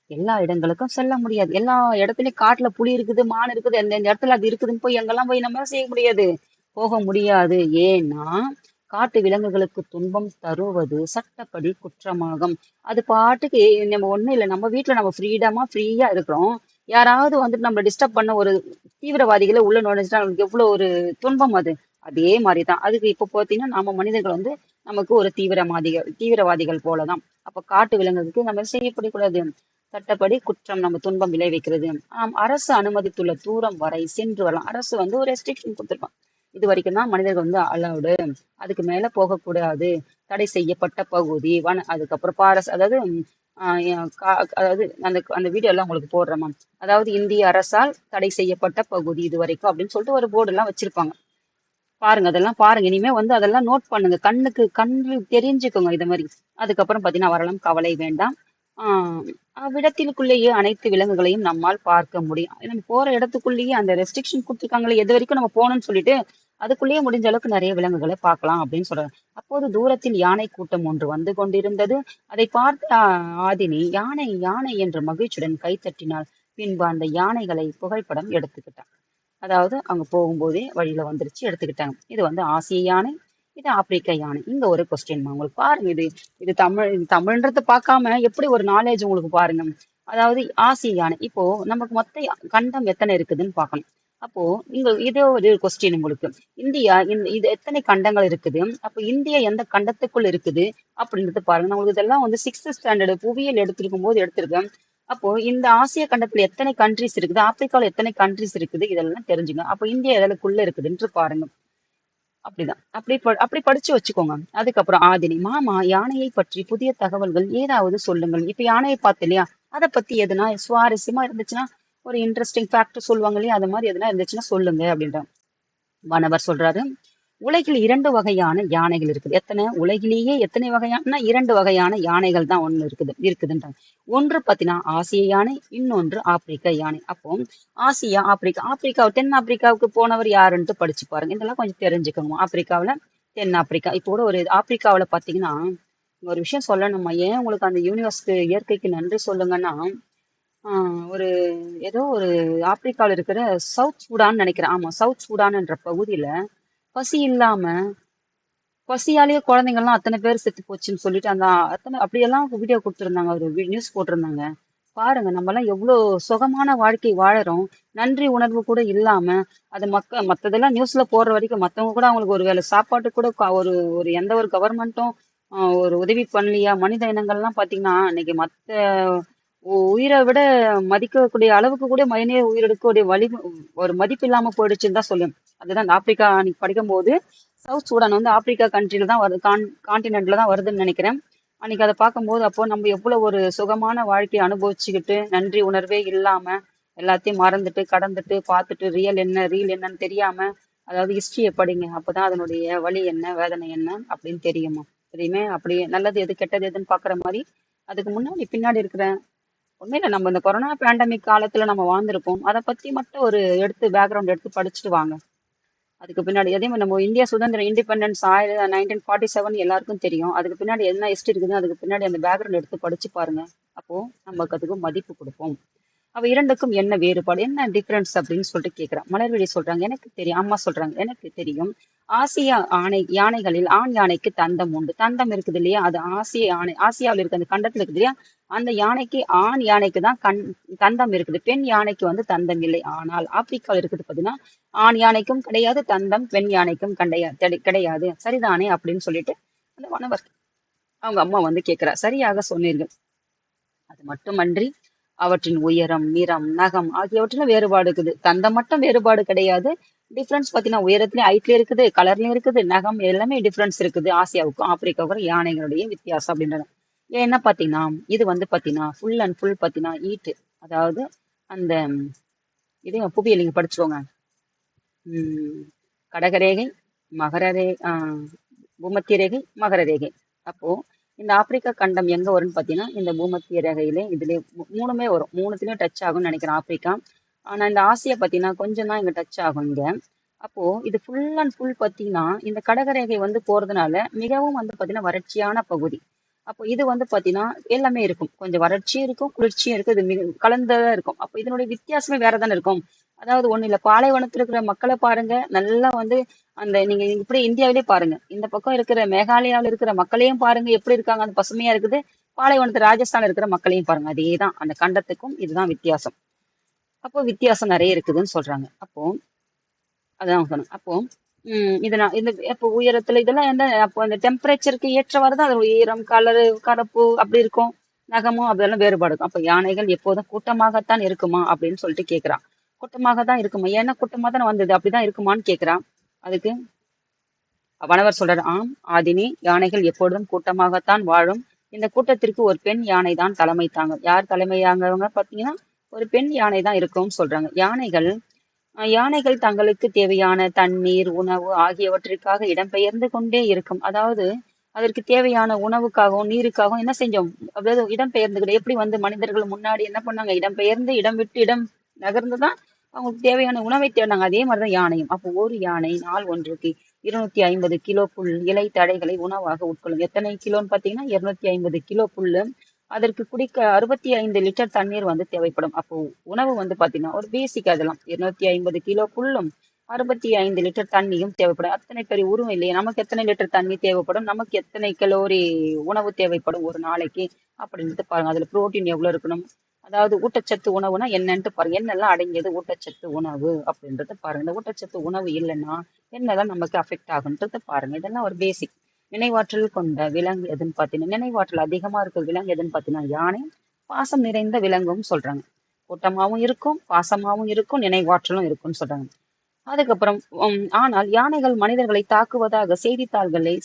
எல்லா இடங்களுக்கும் செல்ல முடியாது. எல்லா இடத்துலயும் காட்டுல புலி இருக்குது, மான் இருக்குது, எந்த இடத்துல அது இருக்குதுன்னு போய் எங்கெல்லாம் போய் நம்ம செய்ய முடியாது, போக முடியாது. ஏன்னா காட்டு விலங்குகளுக்கு துன்பம் தருவது சட்டப்படி குற்றமாகும். அது பாட்டுக்கு நம்ம ஒண்ணும் இல்லை, நம்ம வீட்டுல நம்ம ஃப்ரீயா இருக்கிறோம். யாராவது வந்துட்டு நம்ம டிஸ்டர்ப் பண்ண ஒரு தீவிரவாதிகளை உள்ள நுழைஞ்சுட்டா நமக்கு எவ்வளவு ஒரு துன்பம் அது. அதே மாதிரிதான் அதுக்கு இப்ப பாத்தீங்கன்னா நம்ம மனிதர்கள் வந்து நமக்கு ஒரு தீவிரவாதிகள் போலதான். அப்ப காட்டு விலங்குகளுக்கு நம்ம செய்யப்படக்கூடாது, சட்டப்படி குற்றம், நம்ம துன்பம் விளைவிக்கிறது. அரசு அனுமதித்துள்ள தூரம் வரை சென்று வரலாம். அரசு வந்து ஒரு ரெஸ்ட்ரிக்ஷன் கொடுத்துருப்பான், இது வரைக்கும் தான் மனிதர்கள் வந்து அலவுடு, அதுக்கு மேல போகக்கூடாது, தடை செய்யப்பட்ட பகுதி அதுக்கப்புறம் அதாவது அதாவது அந்த அந்த வீடியோ எல்லாம் உங்களுக்கு போடுறேன். அதாவது இந்திய அரசால் தடை செய்யப்பட்ட பகுதி இது வரைக்கும் அப்படின்னு சொல்லிட்டு ஒரு போர்டு எல்லாம் வச்சிருப்பாங்க. பாருங்க, அதெல்லாம் பாருங்க, இனிமே வந்து அதெல்லாம் நோட் பண்ணுங்க, கண்ணு தெரிஞ்சுக்கோங்க இது மாதிரி. அதுக்கப்புறம் பாத்தீங்கன்னா வரலாம், கவலை வேண்டாம். அவ்விடத்திற்குள்ளேயே அனைத்து விலங்குகளையும் நம்மால் பார்க்க முடியும். நம்ம போற இடத்துக்குள்ளேயே அந்த ரெஸ்ட்ரிக்ஷன் கொடுத்துருக்காங்களே, எது வரைக்கும் நம்ம போகணும்னு சொல்லிட்டு அதுக்குள்ளேயே முடிஞ்ச அளவுக்கு நிறைய விலங்குகளை பார்க்கலாம் அப்படின்னு சொல்றாங்க. அப்போது தூரத்தில் யானை கூட்டம் ஒன்று வந்து கொண்டிருந்தது. அதை பார்த்த ஆதினி யானை யானை என்ற மகிழ்ச்சியுடன் கைத்தட்டினாள். பின்பு அந்த யானைகளை புகைப்படம் எடுத்துக்கிட்டான். அதாவது அவங்க போகும்போதே வழியில வந்துருச்சு, எடுத்துக்கிட்டாங்க. இது வந்து ஆசிய யானை, இது ஆப்பிரிக்க யானை. இங்க ஒரு கொஸ்டின் உங்களுக்கு பாருங்க. இது தமிழ்ன்றத பார்க்காம எப்படி ஒரு நாலேஜ் உங்களுக்கு பாருங்க. அதாவது ஆசிய யானை. இப்போ நமக்கு மொத்த கண்டம் எத்தனை இருக்குதுன்னு பார்க்கணும். அப்போ இங்க இதே ஒரு கொஸ்டின் உங்களுக்கு. இந்தியா இது எத்தனை கண்டங்கள் இருக்குது, அப்போ இந்தியா எந்த கண்டத்துக்குள் இருக்குது அப்படின்றது பாருங்க. நான் உங்களுக்கு இதெல்லாம் வந்து 6th ஸ்டாண்டர்ட் புவியியல் எடுத்திருக்கும் போது எடுத்திருக்கேன். அப்போ இந்த ஆசிய கண்டத்துல எத்தனை கண்ட்ரிஸ் இருக்குது, ஆப்பிரிக்கால எத்தனை கண்ட்ரிஸ் இருக்குது, இதெல்லாம் தெரிஞ்சுங்க. அப்போ இந்தியா எதற்குள்ள இருக்குதுன்னு பாருங்க. அப்படிதான். அப்படி படிச்சு வச்சுக்கோங்க. அதுக்கப்புறம் ஆதினி, மாமா யானையை பற்றி புதிய தகவல்கள் ஏதாவது சொல்லுங்கள். இப்ப யானையை பார்த்து இல்லையா, அதை பத்தி எதுனா சுவாரஸ்யமா இருந்துச்சுன்னா, ஒரு இன்ட்ரெஸ்டிங் ஃபேக்ட் சொல்லுவாங்க இல்லையா, அது மாதிரி எதுனா இருந்துச்சுன்னா சொல்லுங்க அப்படின்ற வானவர் சொல்றாரு. உலகில் 2 வகையான யானைகள் இருக்குது. எத்தனை? உலகிலேயே எத்தனை வகையான 2 வகையான யானைகள் தான் ஒண்ணு இருக்குதுன்றாங்க. ஒன்று பாத்தீங்கன்னா ஆசிய யானை, இன்னொன்று ஆப்பிரிக்க யானை. அப்போ ஆசியா, ஆப்பிரிக்கா தென் ஆப்பிரிக்காவுக்கு போனவர் யாருன்ட்டு படிச்சு பாருங்க. இதெல்லாம் கொஞ்சம் தெரிஞ்சுக்கோங்க. ஆப்பிரிக்காவுல தென் ஆப்பிரிக்கா. இப்போ கூட ஒரு ஆப்பிரிக்காவுல பாத்தீங்கன்னா ஒரு விஷயம் சொல்லணுமா, ஏன் உங்களுக்கு அந்த யூனிவர்ஸ்க்கு இயற்கைக்கு நன்றி சொல்லுங்கன்னா, ஒரு ஏதோ ஒரு ஆப்பிரிக்காவில் இருக்கிற சவுத் சூடான்னு நினைக்கிறேன். ஆமா, சவுத் சூடான் என்ற பகுதியில பசி இல்லாம பசியாலேயே குழந்தைங்கள்லாம் அத்தனை பேர் செத்து போச்சுன்னு சொல்லிட்டு அந்த அத்தனை அப்படியெல்லாம் வீடியோ கொடுத்துருந்தாங்க, ஒரு நியூஸ் போட்டிருந்தாங்க. பாருங்க நம்ம எல்லாம் எவ்வளவு சுகமான வாழ்க்கை வாழறோம். நன்றி உணர்வு கூட இல்லாம அது மத்ததெல்லாம் நியூஸ்ல போடுற வரைக்கும் மத்தவங்க கூட அவங்களுக்கு ஒரு வேளை சாப்பாட்டு கூட ஒரு ஒரு எந்த ஒரு கவர்மெண்ட்டும் ஒரு உதவி பண்ணலையா. மனித இனங்கள்லாம் பாத்தீங்கன்னா இன்னைக்கு உயிரை விட மதிக்கக்கூடிய அளவுக்கு கூட மனித உயிரெடுக்கக்கூடிய ஒரு மதிப்பு இல்லாம போயிடுச்சுன்னு தான் சொல்லுவேன். அதுதான் இந்த ஆப்பிரிக்கா அன்னைக்கு படிக்கும் போது சவுத் சூடான் வந்து ஆப்பிரிக்கா கண்ட்ரில தான் வருது, கான்டினென்ட்ல தான் வருதுன்னு நினைக்கிறேன். அன்னைக்கு அதை பார்க்கும்போது அப்போ நம்ம எவ்வளவு ஒரு சுகமான வாழ்க்கையை அனுபவிச்சுக்கிட்டு நன்றி உணர்வே இல்லாம எல்லாத்தையும் மறந்துட்டு கடந்துட்டு பார்த்துட்டு ரீல் என்னன்னு தெரியாம, அதாவது ஹிஸ்டரியை படிங்க, அப்பதான் அதனுடைய வலி என்ன வேதனை என்ன அப்படின்னு தெரியுமா. எதையுமே அப்படியே நல்லது எது கெட்டது எதுன்னு பாக்குற மாதிரி அதுக்கு முன்னாடி பின்னாடி இருக்கிற உண்மையில நம்ம இந்த கொரோனா பேண்டமிக் காலத்துல நம்ம வாழ்ந்திருப்போம். அதை பத்தி மட்டும் ஒரு பேக்ரவுண்ட் எடுத்து படிச்சுட்டு வாங்க. அதுக்கு பின்னாடி அதே மாதிரி நம்ம இந்தியா சுதந்திரம் இண்டிபெண்டன்ஸ் 1947 எல்லாருக்கும் தெரியும். அதுக்கு பின்னாடி என்ன ஹிஸ்டரி இருக்குதுன்னு அதுக்கு பின்னாடி அந்த பேக்ரவுண்ட் எடுத்து படிச்சு பாருங்க. அப்போ நமக்கு அதுக்கு மதிப்பு கொடுப்போம். அவ இரண்டுக்கும் என்ன வேறுபாடு, என்ன டிஃபரன்ஸ் அப்படின்னு சொல்லிட்டு கேட்கிறான். மலர்விழி சொல்றாங்க, எனக்கு தெரியும். அம்மா சொல்றாங்க, எனக்கு தெரியும். ஆசியா யானைகளில் ஆண் யானைக்கு தந்தம் உண்டு. தந்தம் இருக்குது இல்லையா, அது ஆசிய யானை, ஆசியாவில் இருக்கு அந்த கண்டத்துல இருக்குது இல்லையா, அந்த யானைக்கு ஆண் யானைக்கு தான் தந்தம் இருக்குது. பெண் யானைக்கு வந்து தந்தம் இல்லை. ஆனால் ஆப்பிரிக்காவில் இருக்குது பாத்தீங்கன்னா ஆண் யானைக்கும் கிடையாது தந்தம், பெண் யானைக்கும் கிடையாது. சரிதானே அப்படின்னு சொல்லிட்டு அந்த வனவர் அவங்க அம்மா வந்து கேட்கிறா. சரியாக சொன்னீர்கள். அது மட்டுமன்றி அவற்றின் உயரம், நிறம், நகம் ஆகியவற்றிலும் வேறுபாடு இருக்குது. தந்தம் மட்டும் வேறுபாடு கிடையாது. டிஃபரன்ஸ் பாத்தீங்கன்னா உயரத்துலயும் ஹைட்லயும் இருக்குது, கலர்லயும் இருக்குது, நகம் எல்லாமே டிஃபரன்ஸ் இருக்குது. ஆசியாவுக்கும் ஆப்பிரிக்காவுக்கும் யானைகளுடைய வித்தியாசம் அப்படின்றது. ஏன்னா பாத்தீங்கன்னா இது வந்து பாத்தீங்கன்னா ஃபுல் அண்ட் ஃபுல் பாத்தீங்கன்னா அதாவது அந்த இதே புவியியல் நீங்க படிச்சுக்கோங்க. கடகரேகை, மகர ரேகை, பூமத்திய ரேகை, மகர ரேகை. அப்போ இந்த ஆப்பிரிக்கா கண்டம் எங்க வரும்னு பாத்தீங்கன்னா இந்த பூமத்திய ரேகையில இதுல மூணுமே வரும். மூணுத்துலயும் டச் ஆகும்னு நினைக்கிறேன் ஆப்பிரிக்கா. ஆனா இந்த ஆசியா பாத்தீங்கன்னா கொஞ்சம் தான் இங்க டச் ஆகும் இங்க. அப்போ இது ஃபுல் அண்ட் ஃபுல் பாத்தீங்கன்னா இந்த கடகரேகை வந்து போறதுனால மிகவும் வந்து பாத்தீங்கன்னா வறட்சியான பகுதி. அப்போ இது வந்து பாத்தீங்கன்னா எல்லாமே இருக்கும், கொஞ்சம் வறட்சியும் இருக்கும் குளிர்ச்சியும் இருக்கும், இது கலந்ததா இருக்கும். அப்போ இதனுடைய வித்தியாசமே வேறதானே இருக்கும். அதாவது ஒண்ணு இல்ல, பாலைவனத்துல இருக்கிற மக்களை பாருங்க, நல்லா வந்து அந்த நீங்க இப்படி இந்தியாவிலே பாருங்க, இந்த பக்கம் இருக்கிற மேகாலயாவில் இருக்கிற மக்களையும் பாருங்க எப்படி இருக்காங்க, அந்த பசுமையா இருக்குது. பாலைவனத்து ராஜஸ்தான்ல இருக்கிற மக்களையும் பாருங்க, அதேதான். அந்த கண்டத்துக்கும் இதுதான் வித்தியாசம். அப்போ வித்தியாசம் நிறைய இருக்குதுன்னு சொல்றாங்க. அப்போ அதான் சொன்னேன். அப்போ இந்த இப்போ உயரத்துல இதெல்லாம் என்ன, அப்போ அந்த டெம்பரேச்சருக்கு ஏற்றவாறு தான் அது உயரம், கலரு, கருப்பு அப்படி இருக்கும். நகமும் அதெல்லாம் வேறுபாடு இருக்கும். அப்ப யானைகள் எப்போதும் கூட்டமாகத்தான் இருக்குமா அப்படின்னு சொல்லிட்டு கேக்குறான். கூட்டமாக தான் இருக்குமா, ஏன்னா கூட்டமா தானே வந்தது, அப்படிதான் இருக்குமான்னு கேக்குறான். அதுக்கு வனவர் சொல்றாரு, ஆம் ஆதினி, யானைகள் எப்பொழுதும் கூட்டமாகத்தான் வாழும். இந்த கூட்டத்திற்கு ஒரு பெண் யானை தான் தலைமை தாங்க. யார் தலைமையாங்க பாத்தீங்கன்னா ஒரு பெண் யானை தான் இருக்கும்னு சொல்றாங்க. யானைகள் தங்களுக்கு தேவையான தண்ணீர், உணவு ஆகியவற்றிற்காக இடம்பெயர்ந்து கொண்டே இருக்கும். அதாவது அதற்கு தேவையான உணவுக்காகவும் நீருக்காகவும் என்ன செஞ்சோம், அதாவது இடம்பெயர்ந்துகிட்டு எப்படி வந்து மனிதர்கள் முன்னாடி என்ன பண்ணாங்க, இடம்பெயர்ந்து இடம் விட்டு இடம் நகர்ந்துதான் அவங்களுக்கு தேவையான உணவை தேடினாங்க. அதே மாதிரிதான் யானையும். அப்போ ஒரு யானை நாள் ஒன்றுக்கு 250 கிலோ புல், இலை தழைகளை உணவாக உட்கொள்ளும். எத்தனை கிலோன்னு பார்த்தீங்கன்னா 250 கிலோ புல்லு. அதற்கு குடிக்க 65 லிட்டர் தண்ணீர் வந்து தேவைப்படும். அப்போ உணவு வந்து பார்த்தீங்கன்னா ஒரு பேசிக் அதெல்லாம் 250 கிலோ புல்லும் 65 லிட்டர் தண்ணியும் தேவைப்படும். அத்தனை பெரிய உருவம் இல்லையே, நமக்கு எத்தனை லிட்டர் தண்ணி தேவைப்படும், நமக்கு எத்தனை கலோரி உணவு தேவைப்படும் ஒரு நாளைக்கு அப்படின்ட்டு பாருங்க. அதுல புரோட்டீன் எவ்வளவு இருக்கணும், அதாவது ஊட்டச்சத்து உணவுனா என்னன்ட்டு பாருங்க. என்னெல்லாம் அடங்கியது ஊட்டச்சத்து உணவு அப்படின்றத பாருங்க. இந்த ஊட்டச்சத்து உணவு இல்லைன்னா என்னெல்லாம் நமக்கு அஃபெக்ட் ஆகுன்றத பாருங்க. இதெல்லாம் ஒரு பேசிக். நினைவாற்றல் கொண்ட விலங்கு எதுன்னு பார்த்தீங்கன்னா, நினைவாற்றல் அதிகமா இருக்கிற விலங்கு எதுன்னு பார்த்தீங்கன்னா யானை. பாசம் நிறைந்த விலங்குன்னு சொல்றாங்க. கூட்டமாவும் இருக்கும், பாசமாவும் இருக்கும், நினைவாற்றலும் இருக்கும்னு சொல்றாங்க. அதுக்கப்புறம் ஆனால் யானைகள் மனிதர்களை தாக்குவதாக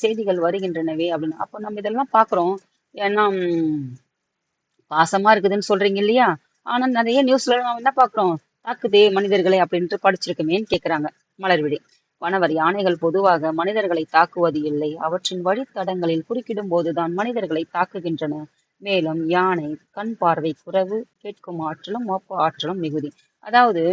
செய்திகள் வருகின்றனவே அப்படின்னு. அப்போ நம்ம இதெல்லாம் பாக்குறோம். ஏன்னா பாசமா இருக்குதுன்னு சொல்றீங்க இல்லையா? ஆனா நிறைய நியூஸ்ல நம்ம என்ன பாக்குறோம், தாக்குதே மனிதர்களை அப்படின்ட்டு படிச்சிருக்கமேன்னு கேக்குறாங்க. மலர்விழி. வனவர் யானைகள் பொதுவாக மனிதர்களை தாக்குவது இல்லை, அவற்றின் வழித்தடங்களில் குறுக்கிடும் போதுதான் மனிதர்களை தாக்குகின்றன. மேலும் யானை கண் பார்வை குறைவு, கேட்கும் ஆற்றலும் மோப்ப ஆற்றலும் மிகுதி. அதாவது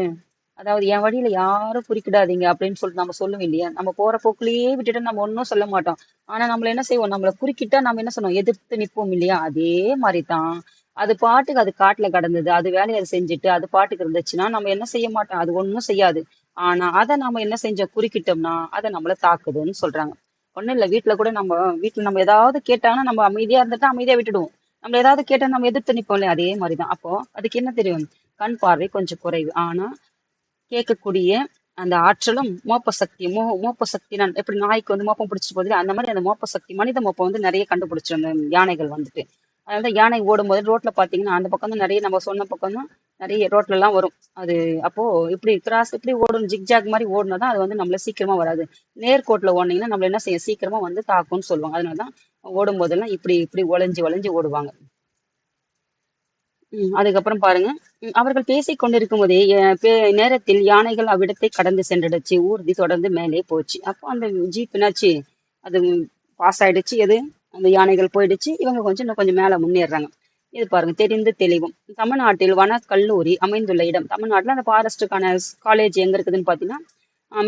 அதாவது என் வழியில யாரும் குறுக்கிடாதீங்க அப்படின்னு சொல்லிட்டு நம்ம சொல்லுவோம் இல்லையா? நம்ம போற போக்குலயே விட்டுட்டு நம்ம ஒன்றும் சொல்ல மாட்டோம். ஆனா நம்மள என்ன செய்வோம், நம்மள குறுக்கிட்டா நம்ம என்ன சொன்னோம், எதிர்த்து நிற்போம் இல்லையா? அதே மாதிரிதான் அது பாட்டுக்கு அது காட்டுல கடந்தது, அது வேலையை அது செஞ்சுட்டு அது பாட்டுக்கு இருந்துச்சுன்னா நம்ம என்ன செய்ய மாட்டோம், அது ஒன்றும் செய்யாது. ஆனா அதை நம்ம என்ன செஞ்சோம், குறுக்கிட்டோம்னா அதை நம்மள தாக்குதுன்னு சொல்றாங்க. ஒண்ணும் இல்ல, வீட்டுல நம்ம ஏதாவது கேட்டாங்கன்னா நம்ம அமைதியா இருந்துட்டா அமைதியா விட்டுடுவோம். நம்ம ஏதாவது கேட்டா நம்ம எதிர்த்து நிப்போம் இல்லையா? அதே மாதிரிதான். அப்போ அதுக்கு என்ன தெரியும், கண் பார்வை கொஞ்சம் குறைவு, ஆனா கேட்கக்கூடிய அந்த ஆற்றலும் மோப்ப சக்தி மோப்ப சக்தி எப்படி நாய்க்கு வந்து மோப்பம் பிடிச்சிட்டு போகுது அந்த மாதிரி அந்த மோப்ப சக்தி மனித மோப்பம் வந்து நிறைய கண்டுபிடிச்சிடும் அந்த யானைகள் வந்துட்டு. அதனால யானை ஓடும்போது ரோட்ல பாத்தீங்கன்னா அந்த பக்கம் தான் நிறைய, நம்ம சொன்ன பக்கம் தான் நிறைய ரோட்ல எல்லாம் வரும் அது. அப்போ இப்படி கிராஸ் இப்படி ஓடும், ஜிக்ஜாக் மாதிரி ஓடுனதான் அது வந்து நம்மள சீக்கிரமா வராது. நேர்கோட்டுல ஓடுனீங்கன்னா நம்மள என்ன செய்யும், சீக்கிரமா வந்து தாக்கும்னு சொல்லுவாங்க. அதனாலதான் ஓடும் போதெல்லாம் இப்படி இப்படி ஒளிஞ்சு வளைஞ்சு ஓடுவாங்க. அதுக்கப்புறம் பாருங்க. அவர்கள் பேசிக் கொண்டிருக்கும் போதே நேரத்தில் யானைகள் அவ்விடத்தை கடந்து சென்றடைச்சு, ஊர்தி தொடர்ந்து மேலே போச்சு. அப்போ அந்த ஜீப் என்னாச்சு, அது பாஸ் ஆயிடுச்சு. எது, அந்த யானைகள் போயிடுச்சு. இவங்க இன்னும் கொஞ்சம் மேல முன்னேறாங்க. இது பாருங்க, தெரிந்து தெளிவும். தமிழ்நாட்டில் வன கல்லூரி அமைந்துள்ள இடம். தமிழ்நாட்டுல அந்த ஃபாரஸ்டுக்கான காலேஜ் எங்க இருக்குதுன்னு பாத்தீங்கன்னா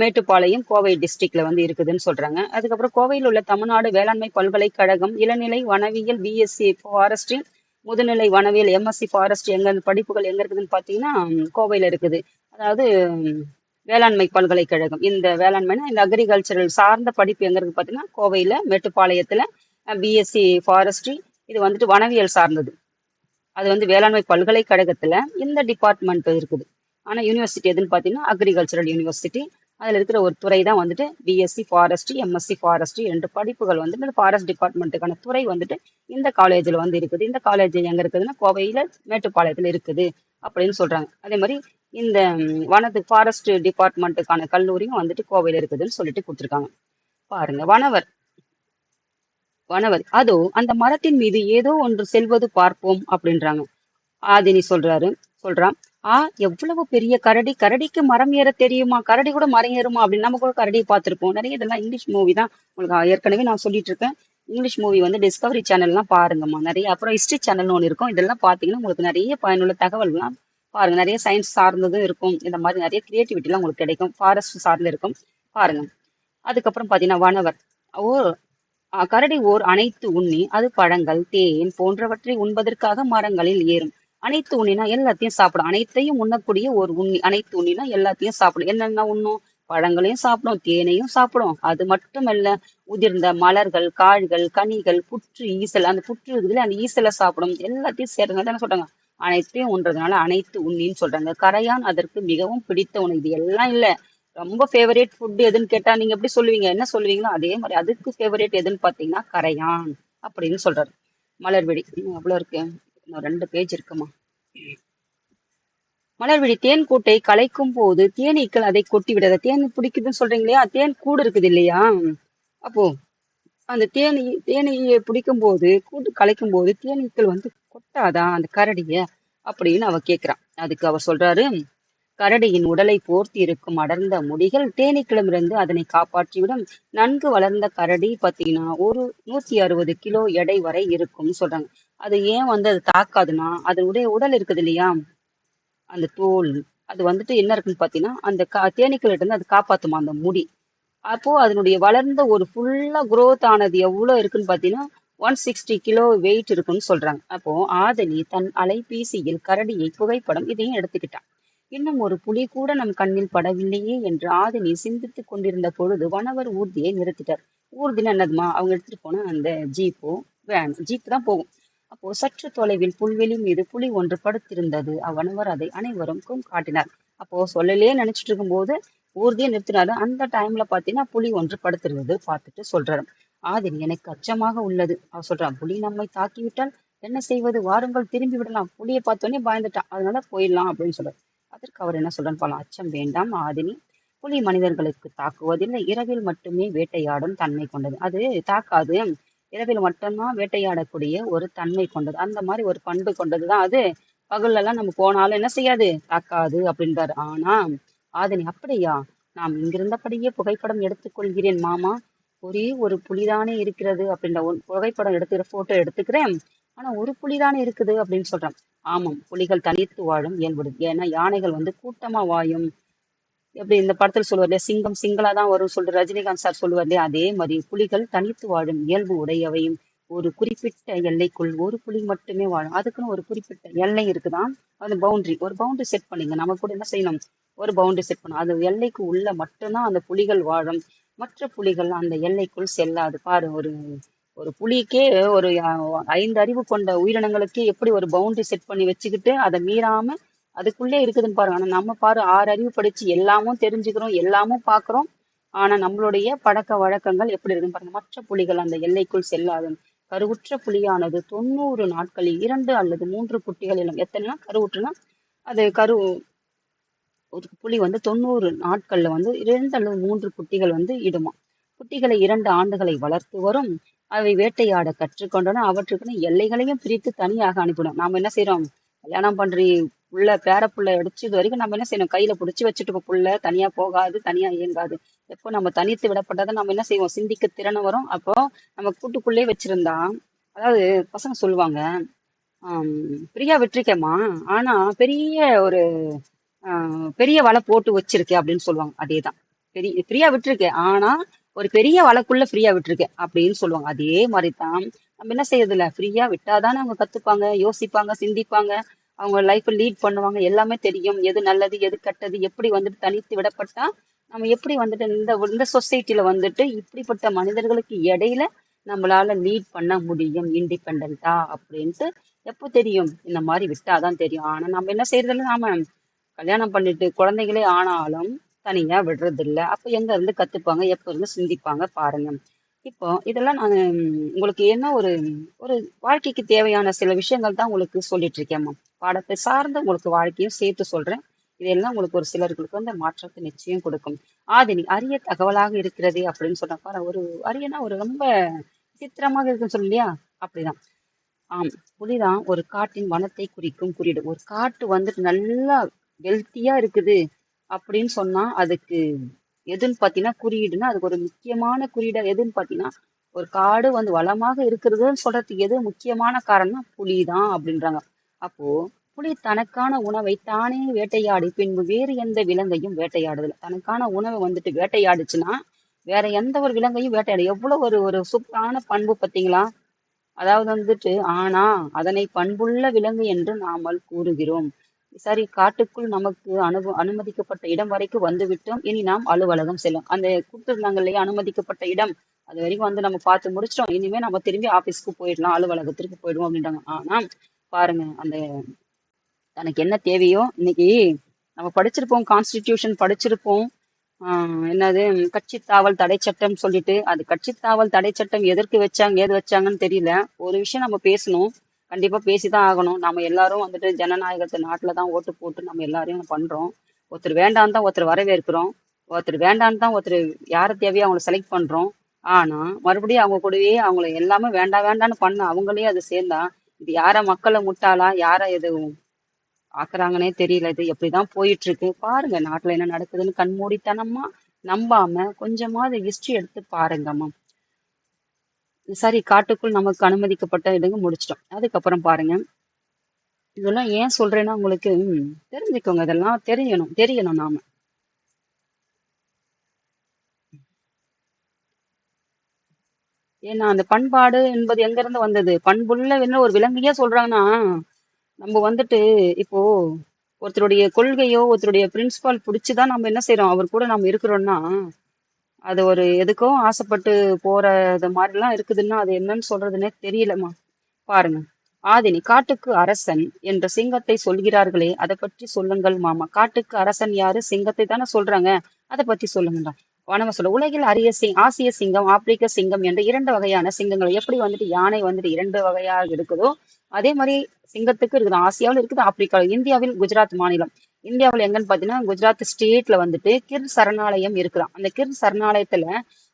மேட்டுப்பாளையம், கோவை டிஸ்ட்ரிக்ட்ல வந்து இருக்குதுன்னு சொல்றாங்க. அதுக்கப்புறம் கோவையில் உள்ள தமிழ்நாடு வேளாண்மை பல்கலைக்கழகம் இளநிலை வனவியல் பிஎஸ்சி ஃபாரஸ்ட்ரி, முதுநிலை வனவியல் எம்எஸ்சி ஃபாரஸ்ட் எங்க படிப்புகள் எங்க இருக்குதுன்னு பாத்தீங்கன்னா கோவையில இருக்குது. அதாவது வேளாண்மை பல்கலைக்கழகம், இந்த வேளாண்மைனா இந்த அக்ரிகல்ச்சரல் சார்ந்த படிப்பு எங்க இருக்கு பாத்தீங்கன்னா கோவையில மேட்டுப்பாளையத்துல பிஎஸ்சி ஃபாரஸ்ட்ரி. இது வந்துட்டு வனவியல் சார்ந்தது. அது வந்து வேளாண்மை பல்கலைக்கழகத்துல இந்த டிபார்ட்மெண்ட் இருக்குது. ஆனா யூனிவர்சிட்டி எதுன்னு பாத்தீங்கன்னா அக்ரிகல்ச்சரல் யூனிவர்சிட்டி. அதுல இருக்கிற ஒரு துறை தான் வந்துட்டு பிஎஸ்சி ஃபாரஸ்ட்ரி எம்எஸ்சி ஃபாரஸ்ட்ரி ரெண்டு படிப்புகள் வந்துட்டு இந்த ஃபாரஸ்ட் டிபார்ட்மெண்ட்டுக்கான துறை வந்துட்டு இந்த காலேஜ்ல வந்து இருக்குது. இந்த காலேஜ் எங்க இருக்குதுன்னா கோவையில மேட்டுப்பாளையத்துல இருக்குது அப்படின்னு சொல்றாங்க. அதே மாதிரி இந்த வனத்து ஃபாரஸ்ட் டிபார்ட்மெண்ட்டுக்கான கல்லூரியும் வந்துட்டு கோவையில இருக்குதுன்னு சொல்லிட்டு கொடுத்துருக்காங்க. பாருங்க, வனவர் அதோ அந்த மரத்தின் மீது ஏதோ ஒன்று செல்வது பார்ப்போம் அப்படின்றாங்க. ஆதினி சொல்றான். ஆ, எவ்வளவு பெரிய கரடி, கரடிக்கு மரம் ஏற தெரியுமா, கரடி கூட மரம் ஏறுமா அப்படின்னு. நம்ம கூட கரடியை பார்த்திருப்போம் நிறைய. இதெல்லாம் இங்கிலீஷ் மூவி தான், உங்களுக்கு ஏற்கனவே நான் சொல்லிட்டு இருக்கேன். இங்கிலீஷ் மூவி வந்து டிஸ்கவரி சேனல்லாம் பாருங்கம்மா நிறைய. அப்புறம் ஹிஸ்டரி சேனல்னு ஒன்று இருக்கும். இதெல்லாம் பார்த்தீங்கன்னா உங்களுக்கு நிறைய பயனுள்ள தகவல்லாம் பாருங்க. நிறைய சயின்ஸ் சார்ந்ததும் இருக்கும், இந்த மாதிரி நிறைய கிரியேட்டிவிட்டிலாம் உங்களுக்கு கிடைக்கும். ஃபாரஸ்ட் சார்ந்து இருக்கும், பாருங்க. அதுக்கப்புறம் பார்த்தீங்கன்னா வனவர் ஓ கரடி ஓர் அனைத்து உண்ணி, அது பழங்கள் தேன் போன்றவற்றை உண்பதற்காக மரங்களில் ஏறும். அனைத்து உண்ணினா எல்லாத்தையும் சாப்பிடும், அனைத்தையும் உண்ணக்கூடிய ஒரு உண்ணி. அனைத்து உண்ணினா எல்லாத்தையும் சாப்பிடும். என்னென்ன உண்ணும், பழங்களையும் சாப்பிடும், தேனையும் சாப்பிடும். அது மட்டுமல்ல, உதிர்ந்த மலர்கள், காய்கள், கனிகள், புற்று, ஈசல், அந்த புற்று இருக்குதுல அந்த ஈசலை சாப்பிடும். எல்லாத்தையும் சேர்ந்து என்ன சொல்றாங்க, அனைத்தையும் உண்றதுனால அனைத்து உண்ணின்னு சொல்றாங்க. கரையான் அதற்கு மிகவும் பிடித்த உணவு. இது எல்லாம் இல்ல, ரொம்ப ஃபேவரேட் ஃபுட் எதுன்னு கேட்டா நீங்க எப்படி சொல்லுவீங்க, என்ன சொல்லுவீங்களோ அதே மாதிரி அதுக்கு ஃபேவரேட் எதுன்னு பாத்தீங்கன்னா கரையான் அப்படின்னு சொல்றாரு. மலர்விழி. அவ்வளவு இருக்கு, இன்னும் 2 பேஜ் இருக்குமா. மலர்விழி தேன் கூட்டை கலைக்கும் போது தேனீக்கள் அதை கொட்டி விடாத. தேன் பிடிக்குதுன்னு சொல்றீங்க இல்லையா, தேன் கூடு இருக்குது இல்லையா, அப்போ அந்த தேனீயை பிடிக்கும் போது கூட்டு கலைக்கும் போது தேனீக்கள் வந்து கொட்டாதா அந்த கரடிய அப்படின்னு அவ கேக்குறான். அதுக்கு அவர் சொல்றாரு, கரடியின் உடலை போர்த்தி இருக்கும் அடர்ந்த முடிகள் தேனீக்களிடமிருந்து அதனை காப்பாற்றிவிடும். நன்கு வளர்ந்த கரடி பார்த்தீங்கன்னா ஒரு 160 கிலோ எடை வரை இருக்கும்னு சொல்றாங்க. அது ஏன் வந்து அது தாக்காதுன்னா அதனுடைய உடல் இருக்குது இல்லையா, அந்த தோல் அது வந்துட்டு என்ன இருக்குன்னு பாத்தீங்கன்னா அந்த தேனீக்கள்கிட்ட இருந்து அது காப்பாத்துமா அந்த முடி. அப்போ அதனுடைய வளர்ந்த ஒரு ஃபுல்லா growth ஆனது எவ்வளவு இருக்குன்னு பாத்தீங்கன்னா 160 கிலோ வெயிட் இருக்குன்னு சொல்றாங்க. அப்போ ஆதனி தன் அலைபேசியில் கரடியை புகைப்படம் இதையும் எடுத்துக்கிட்டான். இன்னும் ஒரு புலி கூட நம் கண்ணில் படவில்லையே என்று ஆதினி சிந்தித்துக் கொண்டிருந்த பொழுது வனவர் ஊர்தியை நிறுத்திட்டார். ஊர்தினா என்னதுமா? அவங்க எடுத்துட்டு போன அந்த ஜீப்போ ஜீப் தான் போகும். அப்போ சற்று தொலைவில் புல்வெளி மீது புலி ஒன்று படுத்திருந்தது. அவ்வனவர் அதை அனைவருக்கும் காட்டினார். அப்போ சொல்லலையே நினைச்சிட்டு இருக்கும்போது ஊர்தியை நிறுத்தினாரு. அந்த டைம்ல பாத்தீங்கன்னா புலி ஒன்று படுத்திருந்தது பார்த்துட்டு சொல்றாரு. ஆதினி எனக்கு அச்சமாக உள்ளது. அவ சொல்றான், புலி நம்மை தாக்கிவிட்டால் என்ன செய்வது? வாருங்கள் திரும்பி விடலாம். புலியை பார்த்தோன்னே பயந்துட்டான். அதனால போயிடலாம் அப்படின்னு சொல்றாரு. அதற்கு அவர் என்ன சொல்றான்னு பாலாம். அச்சம் வேண்டாம் ஆதினி. புலி மனிதர்களுக்கு தாக்குவதில்லை. இரவில் மட்டுமே வேட்டையாடும் தன்மை கொண்டது. அது தாக்காது. இரவில் மட்டும்தான் வேட்டையாடக்கூடிய ஒரு தன்மை கொண்டது. அந்த மாதிரி ஒரு பண்பு கொண்டதுதான் அது. பகல்ல எல்லாம் நம்ம போனாலும் என்ன செய்யாது? தாக்காது அப்படின்றாரு. ஆனா ஆதினி, அப்படியா? நாம் இங்கிருந்தபடியே புகைப்படம் எடுத்துக்கொள்கிறேன் மாமா. ஒரே ஒரு புலிதானே இருக்கிறது அப்படின்ற ஒரு புகைப்படம் எடுத்துக்கிற போட்டோ எடுத்துக்கிறேன். ஆனா ஒரு புலிதானே இருக்குது அப்படின்னு சொல்றான். ஆமாம், புலிகள் தனித்து வாழும் இயல்புடையது. ஏன்னா யானைகள் வந்து கூட்டமா வாயும். எப்படி இந்த படத்துல சொல்லுவார் இல்லையா, சிங்கம் சிங்களா தான் வரும் சொல்லிட்டு ரஜினிகாந்த் சார் சொல்லுவார் இல்லையா, அதே மாதிரி புலிகள் தனித்து வாழும் இயல்பு உடையவையும். ஒரு குறிப்பிட்ட எல்லைக்குள் ஒரு புலி மட்டுமே வாழும். அதுக்குன்னு ஒரு குறிப்பிட்ட எல்லை இருக்குதான். அந்த பவுண்டரி, ஒரு பவுண்டரி செட் பண்ணிங்க. நம்ம கூட என்ன செய்யணும்? ஒரு பவுண்டரி செட் பண்ணணும். அது எல்லைக்கு உள்ள மட்டும்தான் அந்த புலிகள் வாழும். மற்ற புலிகள் அந்த எல்லைக்குள் செல்லாது. பாரு, ஒரு ஒரு புலிக்கே ஒரு 5 அறிவு கொண்ட உயிரினங்களுக்கே எப்படி ஒரு பவுண்டரி செட் பண்ணி வச்சுக்கிட்டு அதை மீறாம அதுக்குள்ளே இருக்குதுன்னு பாருங்க. ஆனா நம்ம பாரு 6 அறிவு படிச்சு எல்லாமும் தெரிஞ்சுக்கிறோம், எல்லாமும் பாக்குறோம். ஆனா நம்மளுடைய பழக்க வழக்கங்கள் எப்படி இருக்குன்னு பாருங்க. மற்ற புலிகள் அந்த எல்லைக்குள் செல்லாது. கருவுற்ற புலியானது 90 நாட்களில் 2 அல்லது 3 குட்டிகளிலும், எத்தனைனா கருவுற்றுனா அது ஒரு புலி வந்து 90 நாட்கள்ல வந்து 2 அல்லது 3 குட்டிகள் வந்து இடுமா. குட்டிகளை 2 ஆண்டுகளை வளர்த்து வரும். அவை வேட்டையாட கற்றுக்கொண்டன. அவற்றுக்குன்னு எல்லைகளையும் பிரித்து தனியாக அனுப்பிடும். நாம என்ன செய்யறோம்? கல்யாணம் பண்றி புள்ள பேர புள்ள அடிச்சது வரைக்கும் நம்ம என்ன செய்யணும்? கையில புடிச்சு வச்சுட்டு புள்ள தனியா போகாது, தனியா இயங்காது. எப்போ நம்ம தனித்து விடப்பட்டதை நம்ம என்ன செய்வோம்? சிந்திக்க திறன் வரும். அப்போ நம்ம கூட்டுக்குள்ளே வச்சிருந்தா, அதாவது பசங்க சொல்லுவாங்க, பிரியா விட்டுருக்கேம்மா, ஆனா பெரிய ஒரு பெரிய வலை போட்டு வச்சிருக்கேன் அப்படின்னு சொல்லுவாங்க. அதேதான். ஃப்ரீயா விட்டுருக்கேன். ஆனா ஒரு பெரிய வலைக்குள்ள ஃப்ரீயா விட்டுருக்கேன் அப்படின்னு சொல்லுவாங்க. அதே மாதிரிதான் நம்ம என்ன செய்யறது இல்ல, ஃப்ரீயா விட்டாதானே அவங்க கத்துப்பாங்க, யோசிப்பாங்க, சிந்திப்பாங்க, அவங்க லைஃப் லீட் பண்ணுவாங்க. எல்லாமே தெரியும். எது நல்லது, எது கெட்டது, எப்படி வந்துட்டு தனித்து விடப்பட்டா நம்ம எப்படி வந்துட்டு இந்த இந்த சொசைட்டில வந்துட்டு இப்படிப்பட்ட மனிதர்களுக்கு இடையில நம்மளால லீட் பண்ண முடியும் இண்டிபெண்டா அப்படின்ட்டு எப்போ தெரியும்? இந்த மாதிரி விட்டாதான் தெரியும். ஆனா நம்ம என்ன செய்யறதில்ல, நாம கல்யாணம் பண்ணிட்டு குழந்தைகளே ஆனாலும் தனியா விடுறது இல்ல. அப்ப எங்க இருந்து கத்துப்பாங்க? எப்ப இருந்து சிந்திப்பாங்க பாருங்க. இப்போ இதெல்லாம் நான் உங்களுக்கு என்ன ஒரு ஒரு வாழ்க்கைக்கு தேவையான சில விஷயங்கள் தான் உங்களுக்கு சொல்லிட்டு இருக்கேம்மா. பாடத்தை சார்ந்த உங்களுக்கு வாழ்க்கையும் சேர்த்து சொல்றேன். இதெல்லாம் உங்களுக்கு ஒரு சிலர்களுக்கு வந்து மாற்றத்தை நிச்சயம் கொடுக்கும். ஆதினி, அரிய தகவலாக இருக்கிறதே அப்படின்னு சொன்ன பாரு. ஒரு அரியனா ஒரு ரொம்ப விசித்திரமாக இருக்குன்னு சொல்லியா, அப்படிதான். ஆம், புலிதான் ஒரு காட்டின் வனத்தை குறிக்கும் குறியீடு. ஒரு காட்டு வந்துட்டு நல்லா ஹெல்த்தியா இருக்குது அப்படின்னு சொன்னா அதுக்கு எதுன்னு பாத்தீங்கன்னா குறியீடுன்னா, அதுக்கு ஒரு முக்கியமான குறியீடா எதுன்னு பாத்தீங்கன்னா, ஒரு காடு வந்து வளமாக இருக்கிறதுன்னு சொல்றதுக்கு எது முக்கியமான காரணம்னா புலிதான் அப்படின்றாங்க. அப்போ புலி தனக்கான உணவை தானே வேட்டையாடி பின்பு வேறு எந்த விலங்கையும் வேட்டையாடுதல். தனக்கான உணவை வந்துட்டு வேட்டையாடுச்சுன்னா வேற எந்த ஒரு விலங்கையும் வேட்டையாடு. எவ்வளவு ஒரு ஒரு சூப்பரான பண்பு பாத்தீங்களா? அதாவது வந்துட்டு, ஆனா அதனை பண்புள்ள விலங்கு என்று நாமல் கூறுகிறோம். சரி, காட்டுக்குள் நமக்கு அனுமதிக்கப்பட்ட இடம் வரைக்கும் வந்து விட்டோம். இனி நாம் அலுவலகம் செல்லும். அந்த கொடுத்துருந்தாங்க இல்லையா அனுமதிக்கப்பட்ட இடம், அது வரைக்கும் வந்து நம்ம பார்த்து முடிச்சிட்டோம். இனிமே நம்ம திரும்பி ஆபீஸ்க்கு போயிடலாம், அலுவலகத்திற்கு போயிடுவோம் அப்படின்றாங்க. ஆனா பாருங்க, அந்த தனக்கு என்ன தேவையோ இன்னைக்கு நம்ம படிச்சிருப்போம், கான்ஸ்டிடியூஷன் படிச்சிருப்போம். என்னது கட்சி தாவல் தடை சட்டம் சொல்லிட்டு, அது கட்சி தாவல் தடை சட்டம் எதற்கு வச்சாங்க, ஏது வச்சாங்கன்னு தெரியல. ஒரு விஷயம் நம்ம பேசணும், கண்டிப்பா பேசிதான் ஆகணும். நம்ம எல்லாரும் வந்துட்டு ஜனநாயகத்து நாட்டுல தான் ஓட்டு போட்டு நம்ம எல்லாரையும் பண்றோம். ஒருத்தர் வேண்டான்னு தான் ஒருத்தர் வரவேற்கிறோம், ஒருத்தர் வேண்டான்னு தான் ஒருத்தர் யாரை தேவையோ அவங்கள செலக்ட் பண்றோம். ஆனா மறுபடியும் அவங்க கூடவே அவங்கள எல்லாமே வேண்டாம் வேண்டான்னு பண்ண அவங்களே அது சேர்ந்தா இது யார மக்களை முட்டாளா, யார இது ஆக்குறாங்கன்னே தெரியல. இது எப்படிதான் போயிட்டு இருக்கு பாருங்க. நாட்டுல என்ன நடக்குதுன்னு கண்மூடித்தனமா நம்பாம கொஞ்சமாவது ஹிஸ்டரி எடுத்து பாருங்கம்மா. சரி, காட்டுக்குள் நமக்கு அனுமதிக்கப்பட்ட இடங்க முடிச்சிட்டோம். அதுக்கப்புறம் பாருங்க, இதெல்லாம் ஏன் சொல்றேன்னா உங்களுக்கு தெரிஞ்சுக்கோங்க. இதெல்லாம் தெரியணும் தெரியணும் நாம. ஏன்னா அந்த பண்பாடு என்பது எங்க இருந்து வந்தது? பண்புள்ள ஒரு விலங்கையே சொல்றாங்கன்னா, நம்ம வந்துட்டு இப்போ ஒருத்தருடைய கொள்கையோ, ஒருத்தருடைய பிரின்சிபால் புடிச்சுதான் நம்ம என்ன செய்றோம்? அவர் கூட நம்ம இருக்கிறோம்னா, அது ஒரு எதுக்கோ ஆசைப்பட்டு போறது மாதிரிலாம் இருக்குதுன்னா, அது என்னன்னு சொல்றதுன்னே தெரியலம்மா. பாருங்க. ஆதினி, காட்டுக்கு அரசன் என்ற சிங்கத்தை சொல்கிறார்களே, அதை பற்றி சொல்லுங்கள் மாமா. காட்டுக்கு அரசன் யாரு? சிங்கத்தை தானே சொல்றாங்க. அதை பற்றி சொல்லுங்கடா. வனவ சொல்ல உலகில் அரிய ஆசிய சிங்கம், ஆப்பிரிக்க சிங்கம் என்ற இரண்டு வகையான சிங்கங்கள். எப்படி வந்துட்டு யானை வந்துட்டு இரண்டு வகையாக இருக்குதோ, அதே மாதிரி சிங்கத்துக்கு இருக்குது. ஆசியாவில் இருக்குது, ஆப்பிரிக்காவில். இந்தியாவில் குஜராத் மாநிலம். இந்தியாவில் எங்கன்னு பார்த்தீங்கன்னா, குஜராத் ஸ்டேட்ல வந்துட்டு கிர் சரணாலயம் இருக்குதாம். அந்த கிர் சரணாலயத்துல